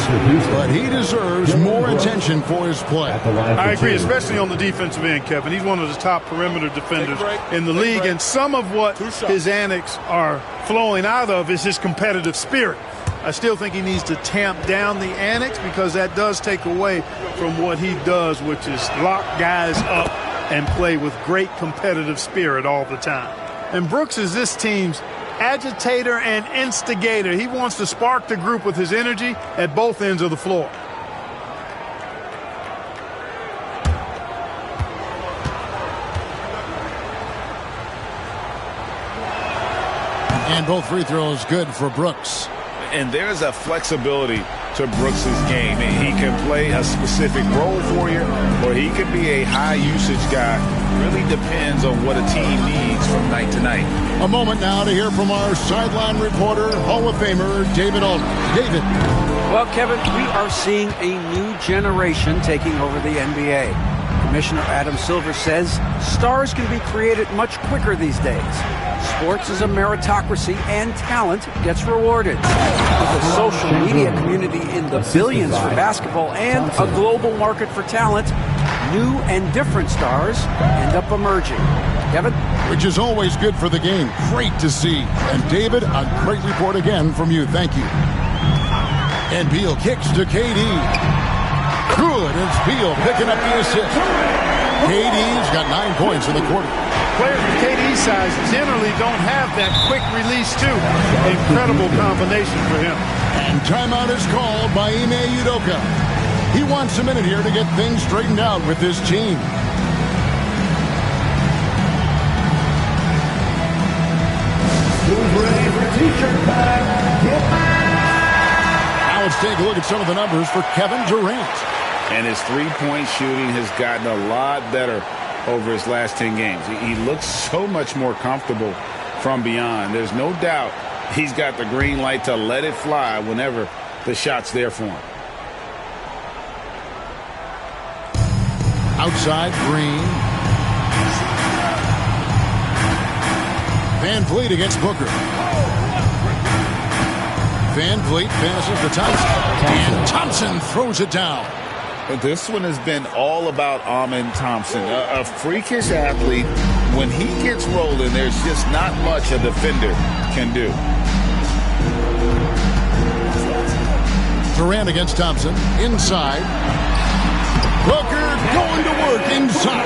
but he deserves more attention for his play. I agree, especially on the defensive end, Kevin. He's one of the top perimeter defenders in the league, and some of what his antics are flowing out of is his competitive spirit. I still think he needs to tamp down the antics because that does take away from what he does, which is lock guys up and play with great competitive spirit all the time. And Brooks is this team's agitator and instigator. He wants to spark the group with his energy at both ends of the floor. And both free throws good for Brooks. And there's a flexibility to Brooks's game. He can play a specific role for you, or he could be a high-usage guy. Really depends on what a team needs from night to night. A moment now to hear from our sideline reporter, Hall of Famer David Aldridge. David. Well, Kevin, we are seeing a new generation taking over the NBA. Commissioner Adam Silver says stars can be created much quicker these days. Sports is a meritocracy, and talent gets rewarded. With a social media community in the billions for basketball and a global market for talent, new and different stars end up emerging. Kevin? Which is always good for the game. Great to see. And David, a great report again from you. Thank you. And Beal kicks to KD. Good, it's Beal picking up the assist. KD's got 9 points in the quarter. Players with KD's size generally don't have that quick release, too. Incredible combination for him. And timeout is called by Ime Udoka. He wants a minute here to get things straightened out with this team. Who's ready for t-shirt time? Now let's take a look at some of the numbers for Kevin Durant. And his three-point shooting has gotten a lot better over his last 10 games. He looks so much more comfortable from beyond. There's no doubt he's got the green light to let it fly whenever the shot's there for him. Outside, Green. Van Vliet against Booker. Van Vliet passes to Thompson. And Thompson throws it down. This one has been all about Amen Thompson, a freakish athlete. When he gets rolling, there's just not much a defender can do. Durant against Thompson. Inside. Booker going to work inside.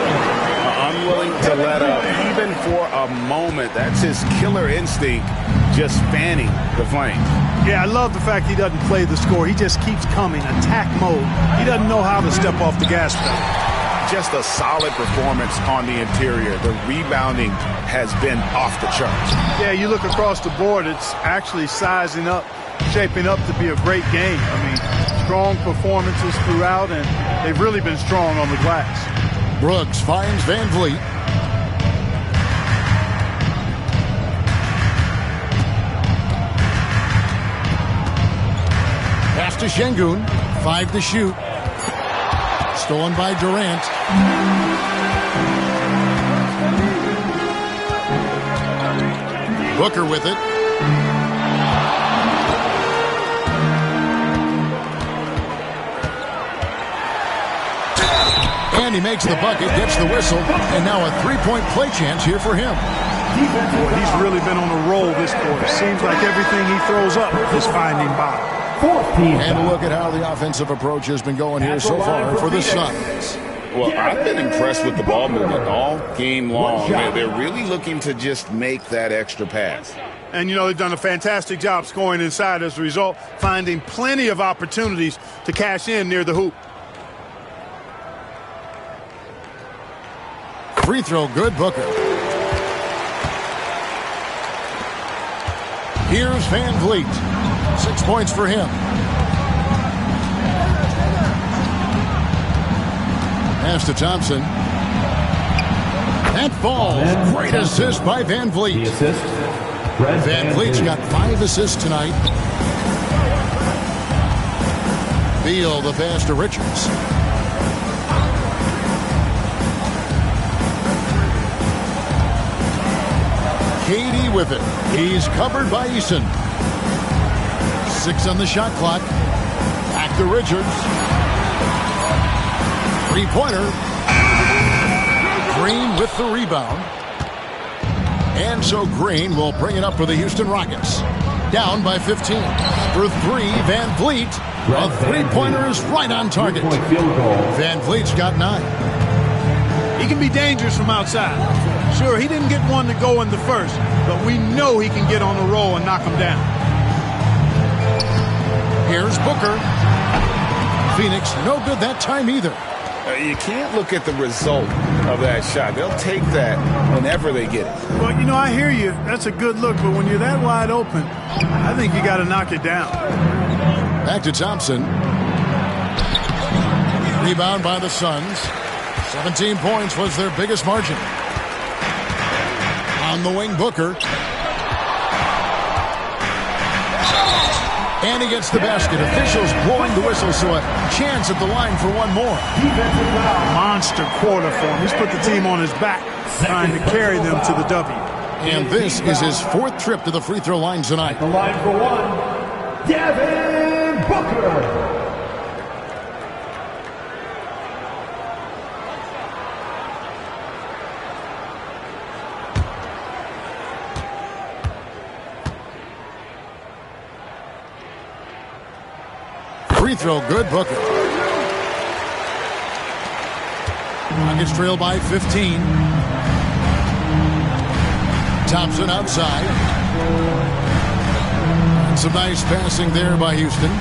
Unwilling to let up, even for a moment. That's his killer instinct, just fanning the flames. Yeah, I love the fact he doesn't play the score. He just keeps coming, attack mode. He doesn't know how to step off the gas pedal. Just a solid performance on the interior. The rebounding has been off the charts. Yeah, you look across the board, it's actually sizing up, shaping up to be a great game. I mean, strong performances throughout, and they've really been strong on the glass. Brooks finds Van Vliet. Pass to Şengün. 5 to shoot. Stolen by Durant. Booker with it. And he makes the bucket, gets the whistle, and now a three-point play chance here for him. Boy, he's really been on a roll this quarter. Seems like everything he throws up is finding bottom. And look at how the offensive approach has been going here so far for the Suns. Well, I've been impressed with the ball movement all game long. They're really looking to just make that extra pass. And, you know, they've done a fantastic job scoring inside as a result, finding plenty of opportunities to cash in near the hoop. Free throw good, Booker. Here's Van Vliet. 6 points for him. Pass to Thompson. That falls. Great assist by Van Vliet. Van Vliet's got 5 assists tonight. Beal the pass to Richards. KD with it. He's covered by Eason. 6 on the shot clock. Back to Richards. Three-pointer. Green with the rebound. And so Green will bring it up for the Houston Rockets. Down by 15. For 3, Van Vliet. A three-pointer is right on target. Van Vliet's got 9. He can be dangerous from outside. Sure, he didn't get one to go in the first, but we know he can get on the roll and knock him down. Here's Booker. Phoenix no good that time either. You can't look at the result of that shot. They'll take that whenever they get it. Well, you know, I hear you. That's a good look, but when you're that wide open, I think you got to knock it down. Back to Thompson. Rebound by the Suns. 17 points was their biggest margin. On the wing, Booker. And he gets the basket. Officials blowing the whistle, so a chance at the line for one more. Monster quarter for him. He's put the team on his back, trying to carry them to the W. And this is his 4th trip to the free throw line tonight. The line for one, Devin Booker. Free throw good, Booker. Rockets trail by 15. Thompson outside. And some nice passing there by Houston.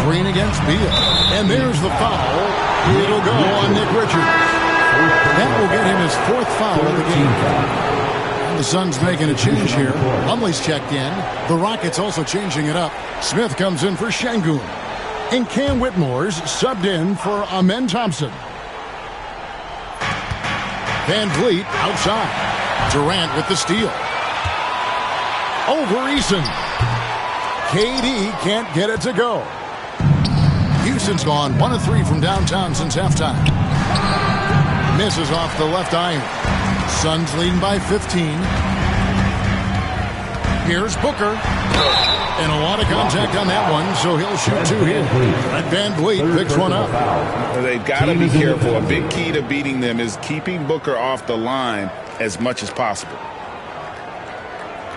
Green against Beal. And there's the foul. It'll go on Nick Richards. That will get him his 4th foul of the game. The Suns making a change here. Lumley's checked in. The Rockets also changing it up. Smith comes in for Şengün. And Cam Whitmore's subbed in for Amen Thompson. Van Vliet outside. Durant with the steal. Over Eason. KD can't get it to go. Houston's gone 1 of 3 from downtown since halftime. Misses off the left iron. Suns leading by 15. Here's Booker. And a lot of contact on that one, so he'll shoot 2 here. And Van Vliet picks one up. They've got to be careful. A big key to beating them is keeping Booker off the line as much as possible.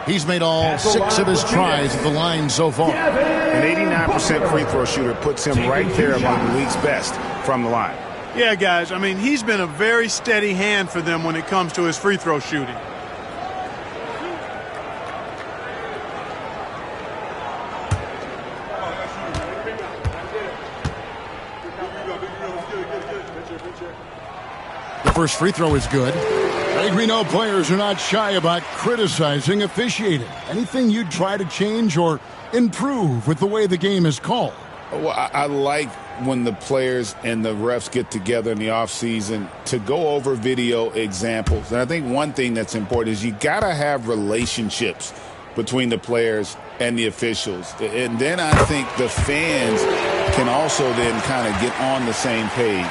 He's made all 6 of his tries at the line so far. An 89% free throw shooter puts him right there among the league's best from the line. Yeah, guys, I mean, he's been a very steady hand for them when it comes to his free throw shooting. The first free throw is good. I think we know players are not shy about criticizing officiating. Anything you'd try to change or improve with the way the game is called? Well, I like when the players and the refs get together in the offseason to go over video examples. And I think one thing that's important is you got to have relationships between the players and the officials. And then I think the fans can also then kind of get on the same page.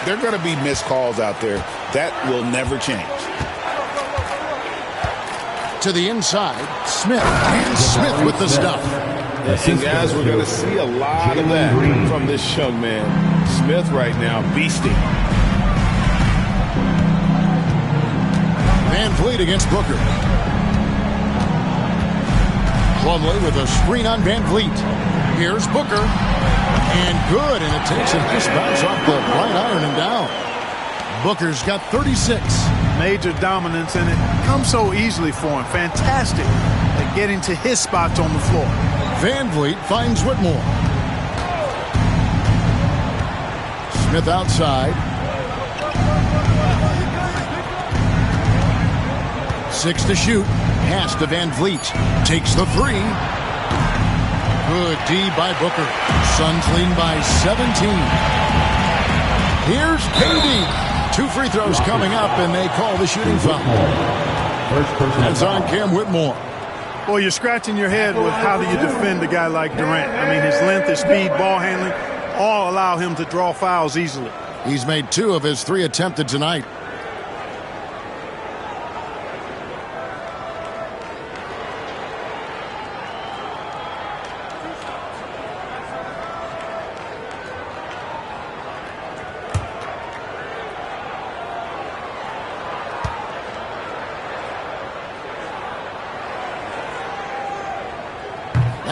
There are going to be missed calls out there. That will never change. To the inside, Smith. And Smith with the stuff. And guys, we're going to see a lot of that from this young man. Smith right now, beasting. Van Vliet against Booker. Plumlee with a screen on Van Vliet. Here's Booker. And good, and it takes a nice bounce off the right iron and down. Booker's got 36. Major dominance, and it comes so easily for him. Fantastic at getting to his spots on the floor. Van Vliet finds Whitmore. Smith outside. 6 to shoot. Pass to Van Vliet. Takes the 3. Good D by Booker. Suns leading by 17. Here's KD. 2 free throws coming up, and they call the shooting foul. That's on Cam Whitmore. Well, you're scratching your head with how do you defend a guy like Durant. I mean, his length, his speed, ball handling, all allow him to draw fouls easily. He's made 2 of his 3 attempted tonight.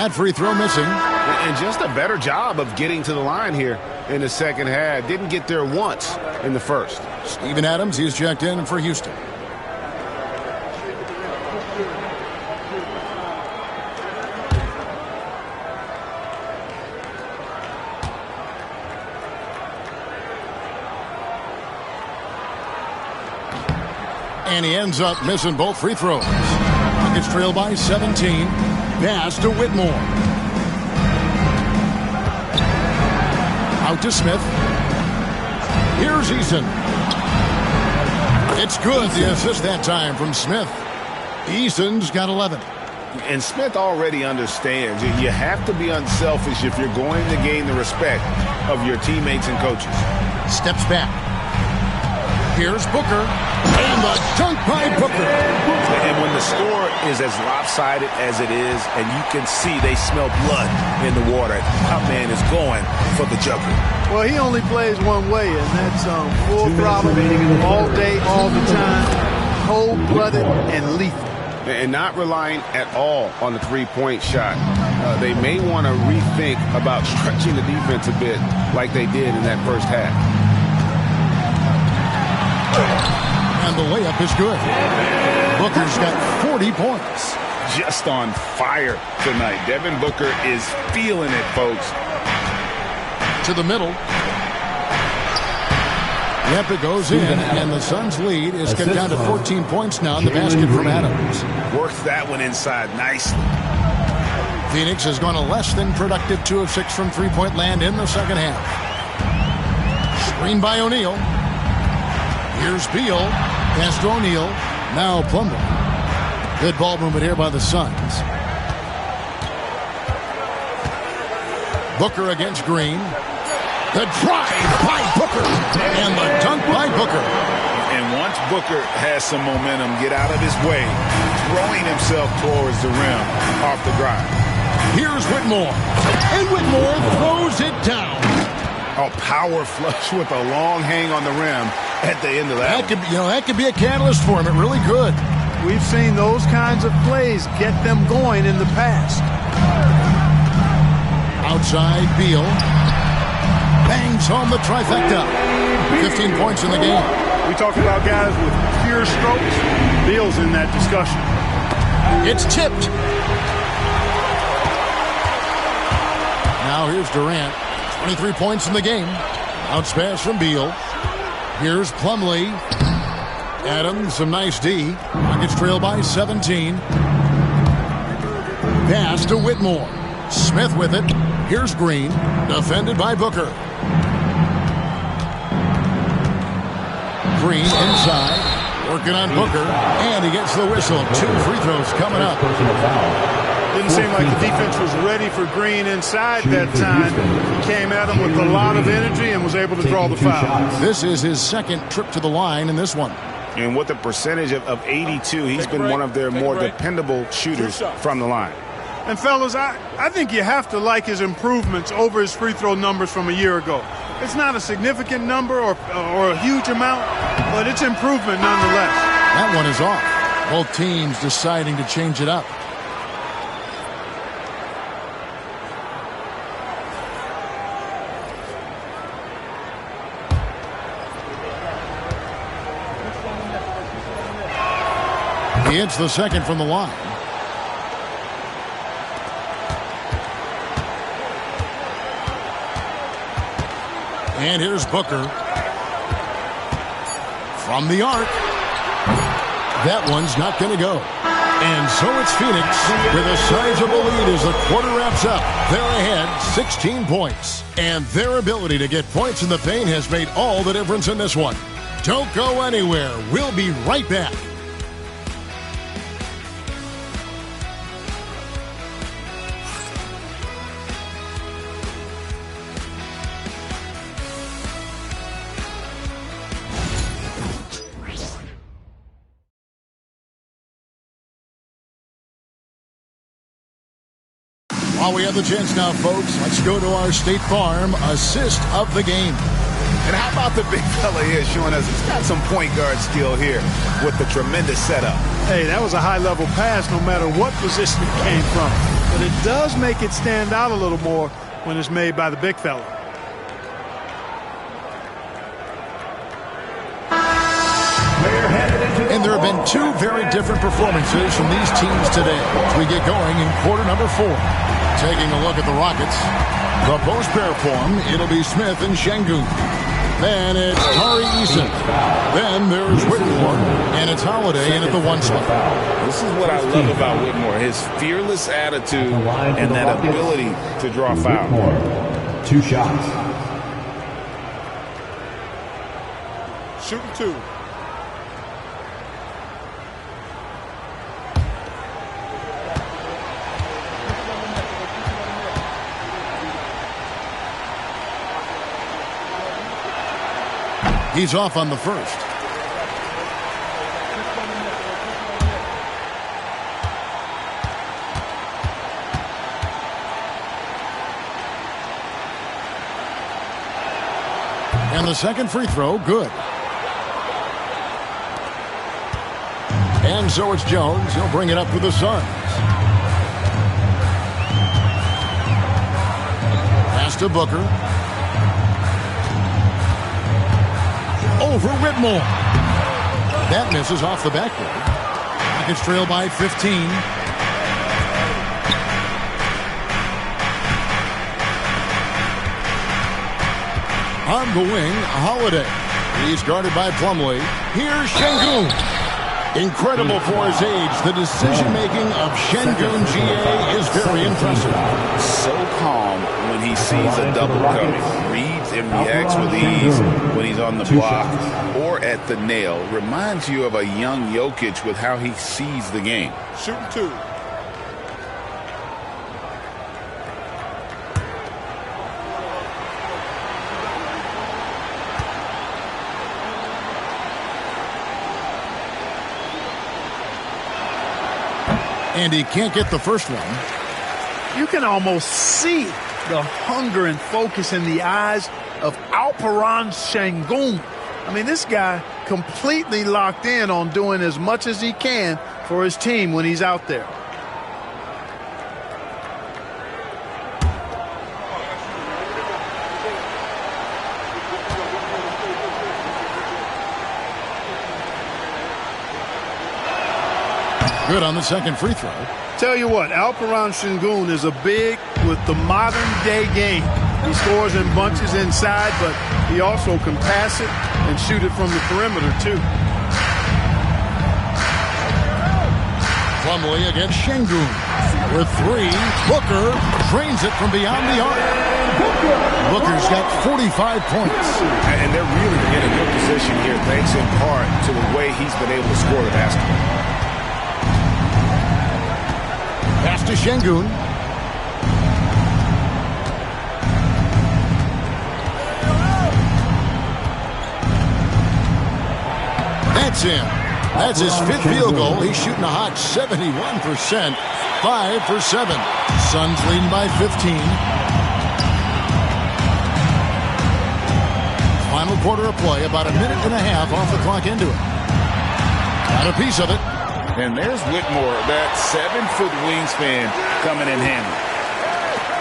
That free throw missing. And just a better job of getting to the line here in the second half. Didn't get there once in the first. Steven Adams, he's checked in for Houston. And he ends up missing both free throws. Nuggets trail by 17. Pass to Whitmore. Out to Smith. Here's Eason. It's good. The assist that time from Smith. Eason's got 11. And Smith already understands you have to be unselfish if you're going to gain the respect of your teammates and coaches. Steps back. Here's Booker. And the dunk by Booker. And when the score is as lopsided as it is, and you can see they smell blood in the water, our man is going for the jumper. Well, he only plays one way, and that's full throttle, all day, all the time, cold-blooded and lethal. And not relying at all on the three-point shot. They may want to rethink about stretching the defense a bit like they did in that first half. And the layup is good. Booker's got 40 points. Just on fire tonight. Devin Booker is feeling it, folks. To the middle. Yep, it goes in, and the Suns' lead is cut down to 14 points now in the basket from Adams. Works that one inside nicely. Phoenix has gone a less than productive 2 of 6 from three-point land in the second half. Screen by O'Neal. Here's Beal. Pass to O'Neal. Now Plumlee. Good ball movement here by the Suns. Booker against Green. The drive by Booker. And the dunk by Booker. And once Booker has some momentum, get out of his way, throwing himself towards the rim off the drive. Here's Whitmore. And Whitmore throws it down. A power flush with a long hang on the rim at the end of that. That could be a catalyst for him. It really could. We've seen those kinds of plays get them going in the past. Outside, Beal. Bangs home the trifecta. 15 points in the game. We talk about guys with pure strokes. Beal's in that discussion. It's tipped. Now here's Durant. 23 points in the game. Bounce pass from Beal. Here's Plumlee. Adams, some nice D. Nuggets trail by 17. Pass to Whitmore. Smith with it. Here's Green. Defended by Booker. Green inside. Working on Booker. And he gets the whistle. 2 free throws coming up. Didn't seem like the defense was ready for Green inside that time. Came at him with a lot of energy and was able to draw the foul. This is his second trip to the line in this one. And with a percentage of 82, he's been one of their more dependable shooters from the line. And, fellas, I think you have to like his improvements over his free throw numbers from a year ago. It's not a significant number or a huge amount, but it's improvement nonetheless. That one is off. Both teams deciding to change it up. He hits the second from the line. And here's Booker. From the arc. That one's not going to go. And so it's Phoenix with a sizable lead as the quarter wraps up. They're ahead 16 points. And their ability to get points in the paint has made all the difference in this one. Don't go anywhere. We'll be right back. While we have the chance now, folks, let's go to our State Farm assist of the game. And how about the big fella here showing us he's got some point guard skill here with the tremendous setup. Hey, that was a high-level pass no matter what position it came from. but it does make it stand out a little more when it's made by the big fella. And there have been two very different performances from these teams today as we get going in quarter number 4. Taking a look at the Rockets. The post pair form, it'll be Smith and Şengün. Then it's Tari Eason. Then there's Whitmore, and it's Holiday in at the 1 spot. This is what I love about Whitmore, his fearless attitude and that ability to draw foul. 2 shots. Shooting 2. He's off on the first. And the second free throw, good. And so it's Jones. He'll bring it up for the Suns. Pass to Booker. Over Whitmore. That misses off the backboard. Rockets trail by 15. On the wing, Holiday. He's guarded by Plumlee. Here's Şengün. Incredible for his age. The decision-making of Şengün GA is very impressive. So calm when he sees a double coming. Reads and reacts with ease when he's on the block or at the nail. Reminds you of a young Jokic with how he sees the game. Shooting 2. And he can't get the first one. You can almost see the hunger and focus in the eyes of Alperen Şengün. I mean, this guy completely locked in on doing as much as he can for his team when he's out there. Good on the second free throw. Tell you what, Alperen Şengün is a big with the modern day game. He scores in bunches inside, but he also can pass it and shoot it from the perimeter too. Plumlee against Şengün. With 3, Booker drains it from beyond the arc. Booker's got 45 points. And they're really in a good position here, thanks in part to the way he's been able to score the basketball. Pass to Şengün. That's him. That's his 5th field goal. He's shooting a hot 71%. 5 for 7. Suns leading by 15. Final quarter of play. About a minute and a half off the clock into it. Got a piece of it. And there's Whitmore, that 7-foot wingspan coming in handy.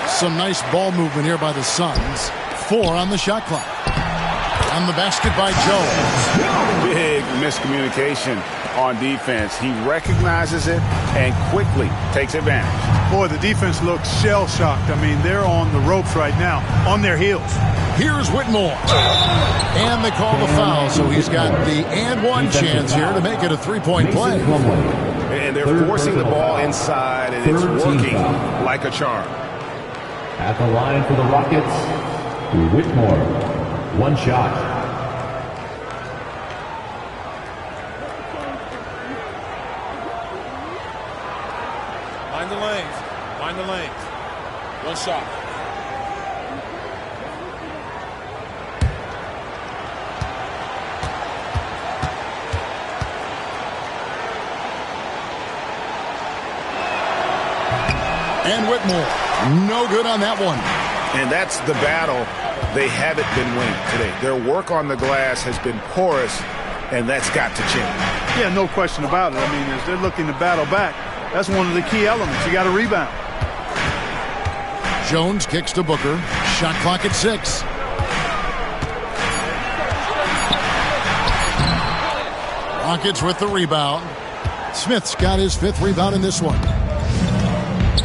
Some nice ball movement here by the Suns. 4 on the shot clock. On the basket by Jones. Big miscommunication on defense. He recognizes it and quickly takes advantage. Boy, the defense looks shell-shocked. I mean, they're on the ropes right now, on their heels. Here's Whitmore. And they call the foul, so he's got the and one chance here to make it a 3-point play. And they're forcing the ball inside, and it's working like a charm. At the line for the Rockets, Whitmore. 1 shot. Mind the lanes. Mind the lanes. 1 shot. And Whitmore, no good on that one. And that's the battle they haven't been winning today. Their work on the glass has been porous, and that's got to change. Yeah, no question about it. I mean, as they're looking to battle back, that's one of the key elements. You got to rebound. Jones kicks to Booker. Shot clock at 6. Rockets with the rebound. Smith's got his 5th rebound in this one.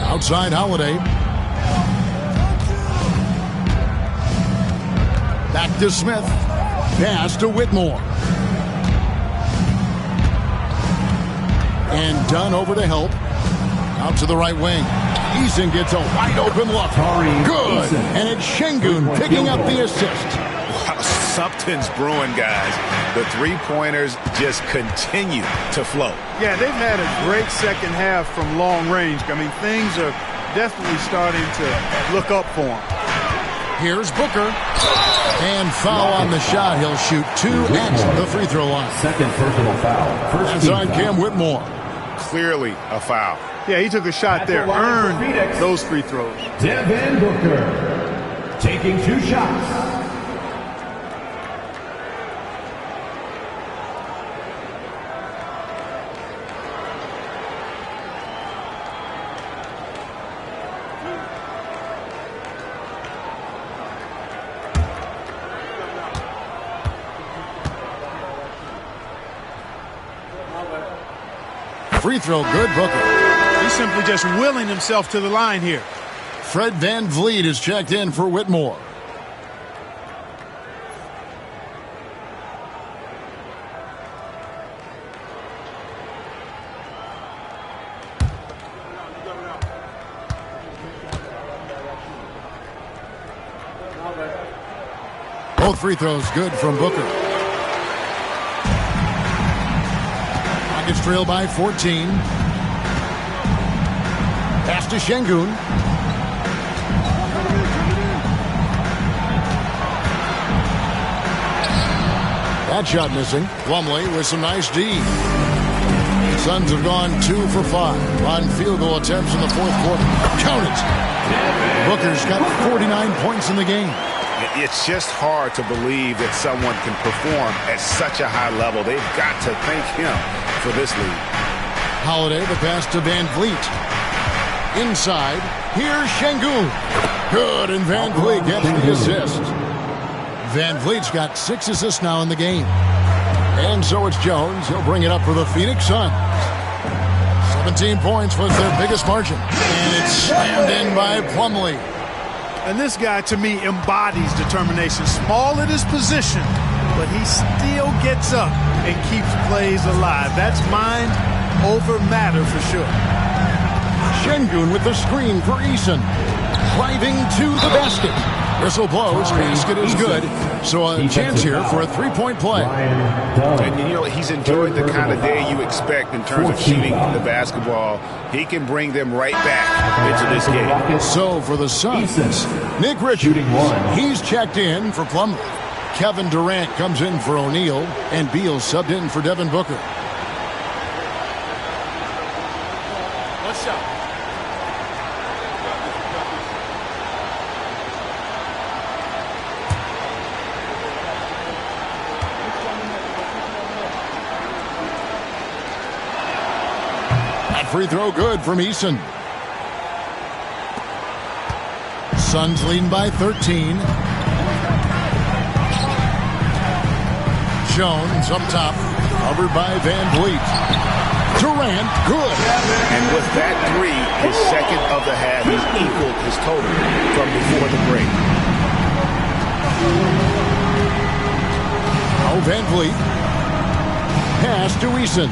Outside Holiday. Back to Smith. Pass to Whitmore. And Dunn over to help. Out to the right wing. Eason gets a wide open look. Good. And it's Şengün picking up the assist. Wow, something's brewing, guys. The three-pointers just continue to flow. Yeah, they've had a great second half from long range. I mean, things are definitely starting to look up for them. Here's Booker. And foul on the shot. He'll shoot 2 at the free throw line. Second personal foul. First on Cam Whitmore. Clearly a foul. Yeah, he took a shot there, earned those free throws. Devin Booker taking 2 shots. Free throw good, Booker. He's simply just willing himself to the line here. Fred VanVleet is checked in for Whitmore. Both free throws good from Booker. Rockets trail by 14. Pass to Şengün. That shot missing. Plumlee with some nice D. Suns have gone 2 for 5 on field goal attempts in the 4th quarter. Count it. Booker's got 49 points in the game. It's just hard to believe that someone can perform at such a high level. They've got to thank him for this lead. Holiday, the pass to VanVleet. Inside, here's Şengün. Good, and VanVleet gets the assist. VanVleet's got 6 assists now in the game. And so it's Jones. He'll bring it up for the Phoenix Suns. 17 points was their biggest margin. And it's slammed in by Plumlee. And this guy, to me, embodies determination. Small at his position, but he still gets up and keeps plays alive. That's mind over matter for sure. Şengün with the screen for Eason. Driving to the basket. Whistle blows. Basket is good. So a chance here for a 3-point play. And, you know, he's enjoyed the kind of day you expect in terms of shooting the basketball. He can bring them right back into this game. So for the Suns, Nick Richards, he's checked in for Plumlee. Kevin Durant comes in for O'Neal, and Beal subbed in for Devin Booker. What's up? Free throw good from Eason. Suns leading by 13. Jones up top, covered by VanVleet. Durant, good. And with that 3, his second of the half, he's equaled his total from before the break. Now VanVleet. Pass to Eason.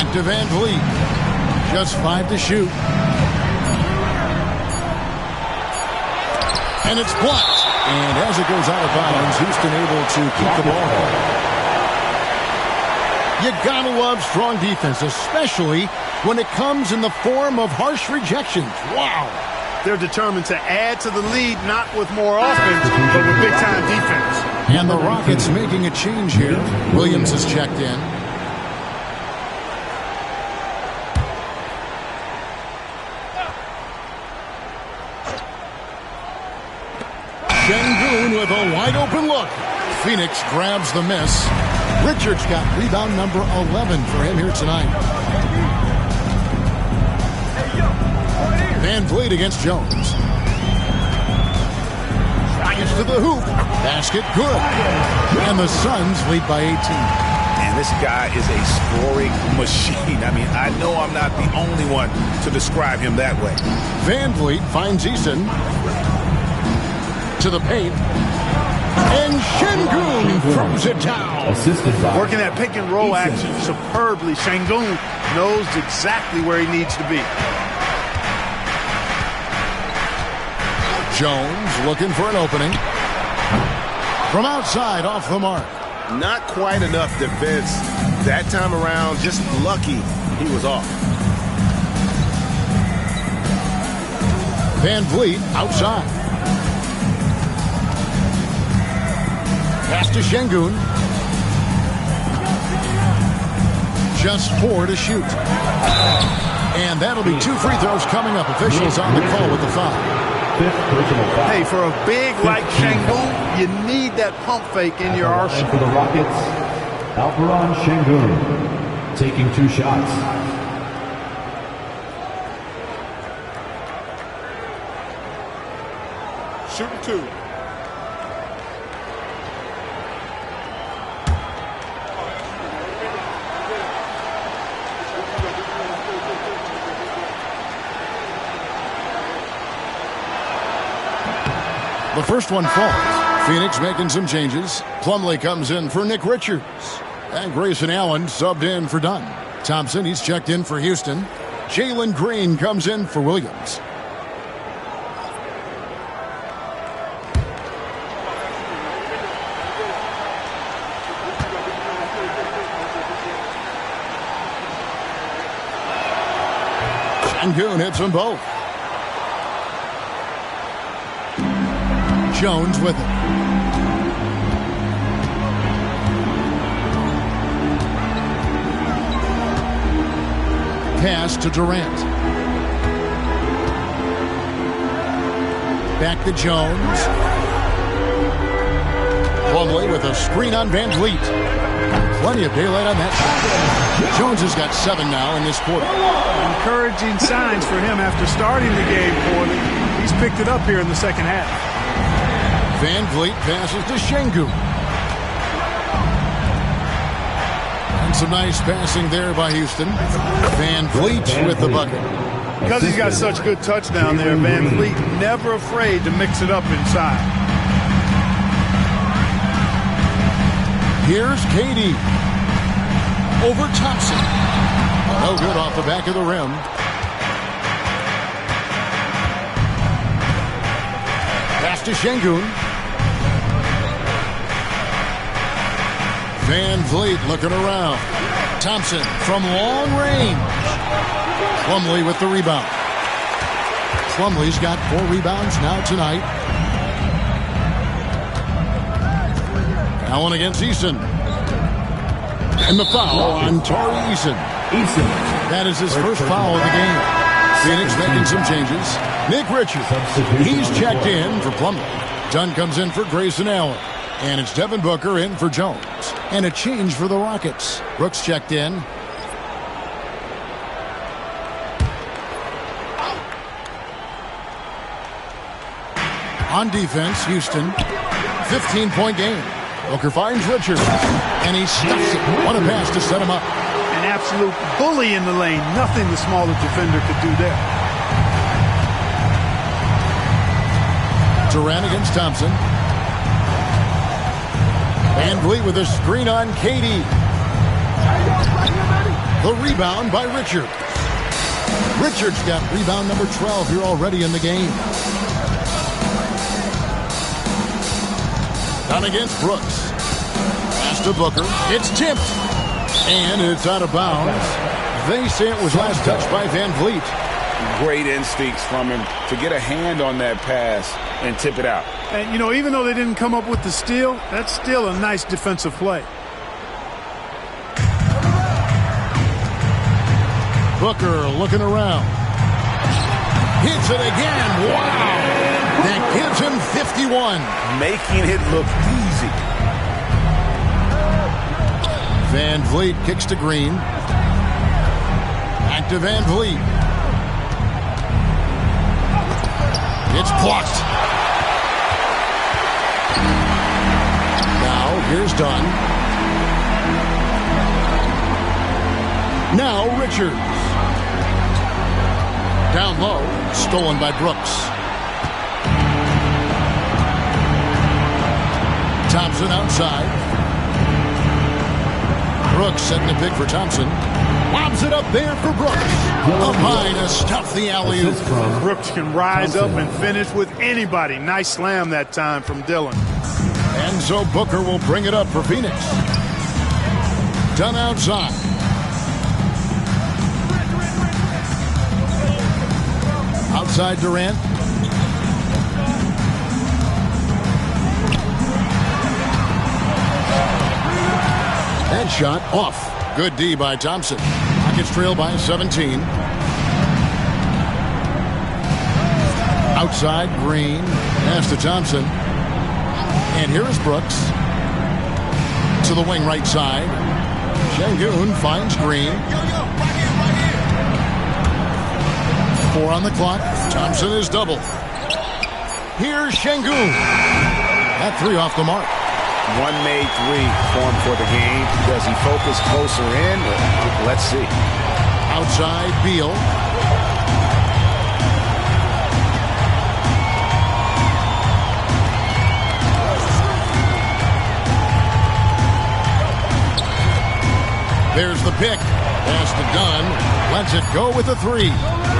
To VanVleet. Just 5 to shoot. And it's blocked. And as it goes out of bounds, Houston able to keep the ball. You gotta love strong defense, especially when it comes in the form of harsh rejections. Wow. They're determined to add to the lead, not with more offense, but with big-time defense. And the Rockets making a change here. Williams is checked in. Şengün with a wide open look. Phoenix grabs the miss. Richards got rebound number 11 for him here tonight. Van Vliet against Jones. Drives to the hoop. Basket good. And the Suns lead by 18. And this guy is a scoring machine. I mean, I know I'm not the only one to describe him that way. Van Vliet finds Eason to the paint. And Şengün throws it down. Working that pick and roll action superbly. Şengün knows exactly where he needs to be. Jones looking for an opening. From outside, off the mark. Not quite enough defense that time around. Just lucky he was off. Van Vliet outside. Pass to Şengün. Just 4 to shoot. And that'll be 2 free throws coming up. Officials on the call with the foul. Hey, for a big like Şengün, you need that pump fake in your arsenal. And for the Rockets, Alperen Şengün taking 2 shots. Shooting 2. The first one falls. Phoenix making some changes. Plumlee comes in for Nick Richards. And Grayson Allen subbed in for Dunn. Thompson, he's checked in for Houston. Jalen Green comes in for Williams. Şengün hits them both. Jones with it. Pass to Durant. Back to Jones. Plumlee with a screen on Van Vliet. Plenty of daylight on that shot. Jones has got 7 now in this quarter. Encouraging signs for him after starting the game poorly. He's picked it up here in the second half. Van Vliet passes to Şengün. And some nice passing there by Houston. Van Vliet with the bucket. Because he's got such good touch down there, Van Vliet never afraid to mix it up inside. Here's KD. Over Thompson. No good off the back of the rim. Pass to Şengün. Van Vliet looking around. Thompson from long range. Plumlee with the rebound. Plumlee's got 4 rebounds now tonight. Allen against Eason. And the foul on Tari Eason. That is his first foul of the game. Phoenix making some changes. Nick Richards, he's checked in for Plumlee. Dunn comes in for Grayson Allen. And it's Devin Booker in for Jones. And a change for the Rockets. Brooks checked in. On defense, Houston. 15-point game. Booker finds Richards. And he stuffs it. What a pass to set him up. An absolute bully in the lane. Nothing the smaller defender could do there. Durant against Thompson. Van Vliet with a screen on KD. The rebound by Richards. Richards got rebound number 12 here already in the game. Down against Brooks. Pass to Booker. It's tipped. And it's out of bounds. They say it was last touched by Van Vliet. Great instincts from him to get a hand on that pass and tip it out. And, you know, even though they didn't come up with the steal, that's still a nice defensive play. Booker looking around. Hits it again. Wow. That gives him 51. Making it look easy. Van Vliet kicks to Green. Back to Van Vliet. It's blocked. Now, here's Dunn. Now, Richards. Down low, stolen by Brooks. Thompson outside. Brooks setting the pick for Thompson. Lobs it up there for Brooks. Up high to stuff the alley-oop. Brooks can rise up and finish with anybody. Nice slam that time from Dillon. Enzo Booker will bring it up for Phoenix. Dunn outside. Outside Durant. That shot off. Good D by Thompson. Rockets trail by 17. Outside Green. Pass to Thompson. And here is Brooks. To the wing right side. Şengün finds Green. 4 on the clock. Thompson is double. Here's Şengün. That 3 off the mark. One made 3 for him for the game. Does he focus closer in? Let's see. Outside Beal. There's the pick. Pass to Dunn. Lets it go with the 3.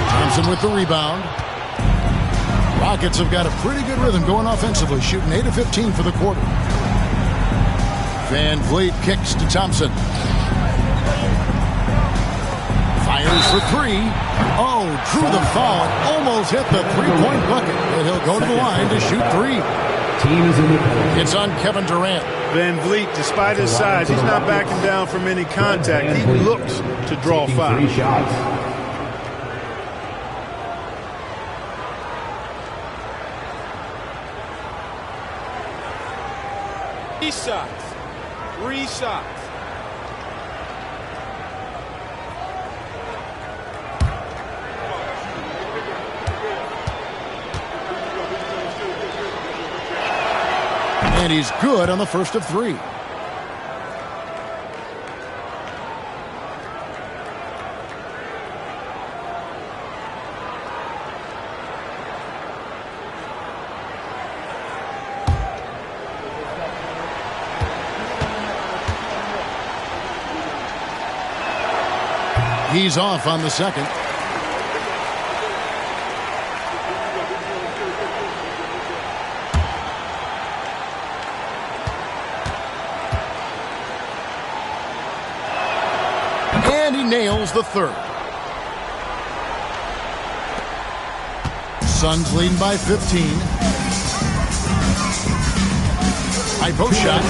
Thompson with the rebound. Rockets have got a pretty good rhythm going offensively, shooting 8 of 15 for the quarter. Van Vliet kicks to Thompson. Fires for 3. Oh, drew the foul and almost hit the 3-point bucket. And he'll go to the line to shoot 3. It's on Kevin Durant. Van Vliet, despite his size, he's not backing down from any contact. He looks to draw foul. 3 shots. Three shots. And he's good on the first of 3. He's off on the second. And he nails the third. Suns leading by 15. High post shot.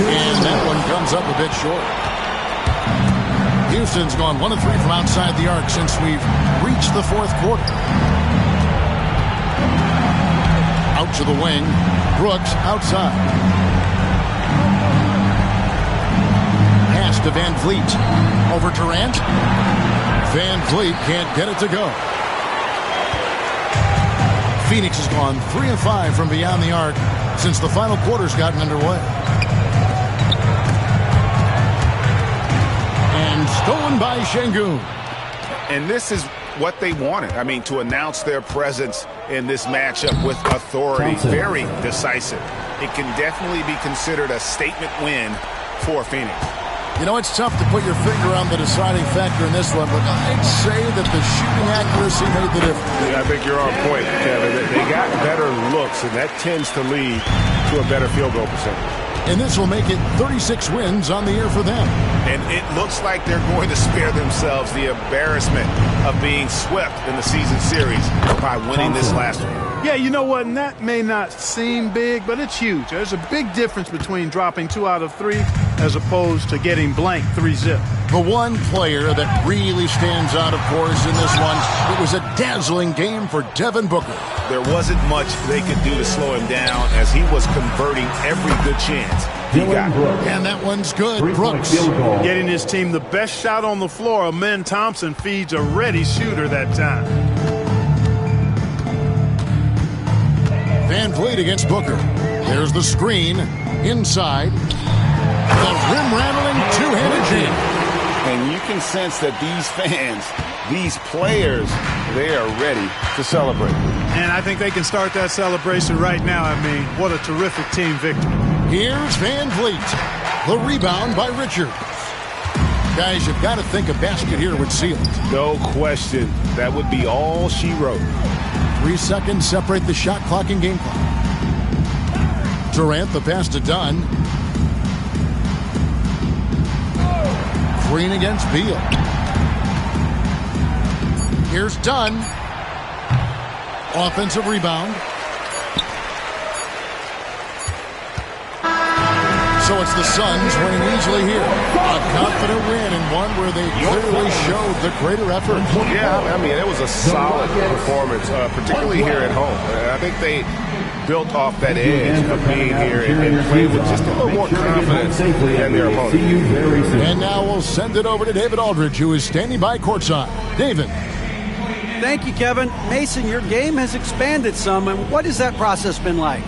And that one comes up a bit short. Houston's gone 1 of 3 from outside the arc since we've reached the 4th quarter. Out to the wing. Brooks outside. Pass to Van Vliet. Over Durant. Van Vliet can't get it to go. Phoenix has gone 3 of 5 from beyond the arc since the final quarter's gotten underway. Stolen by Şengün. And this is what they wanted. I mean, to announce their presence in this matchup with authority. Very decisive. It can definitely be considered a statement win for Phoenix. You know, it's tough to put your finger on the deciding factor in this one, but I'd say that the shooting accuracy made the difference. Yeah, I think you're on point, Kevin. They got better looks, and that tends to lead to a better field goal percentage. And this will make it 36 wins on the year for them. And it looks like they're going to spare themselves the embarrassment of being swept in the season series by winning this last one. Yeah, you know what? And that may not seem big, but it's huge. There's a big difference between dropping 2 out of 3 as opposed to getting blank 3-zip. The one player that really stands out, of course, in this one, it was a dazzling game for Devin Booker. There wasn't much they could do to slow him down as he was converting every good chance He got it. And that one's good. 3-point Brooks. field goal. Getting his team the best shot on the floor. Amen Thompson feeds a ready shooter that time. Van Vliet against Booker. There's the screen. Inside. The rim-rattling two-handed jam. And you can sense that these fans, these players, they are ready to celebrate. And I think they can start that celebration right now. I mean, what a terrific team victory. Here's Van Vliet. The rebound by Richards. Guys, you've got to think a basket here would seal it. No question. That would be all she wrote. 3 seconds separate the shot clock and game clock. Durant, the pass to Dunn. Green against Beal. Here's Dunn. Offensive rebound. So it's the Suns winning easily here. A confident win and one where they clearly showed the greater effort. Yeah, I mean, it was a solid performance, particularly here at home. I think they built off that edge of being here and played with just a little more confidence than their opponent. And now we'll send it over to David Aldridge, who is standing by courtside. David. Thank you, Kevin. Mason, your game has expanded some, and what has that process been like?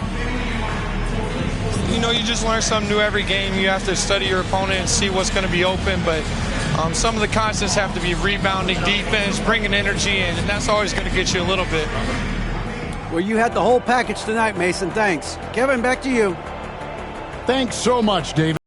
You know, you just learn something new every game. You have to study your opponent and see what's going to be open, but some of the constants have to be rebounding, defense, bringing energy in, and that's always going to get you a little bit. Well, you had the whole package tonight, Mason. Thanks. Kevin, back to you. Thanks so much, David.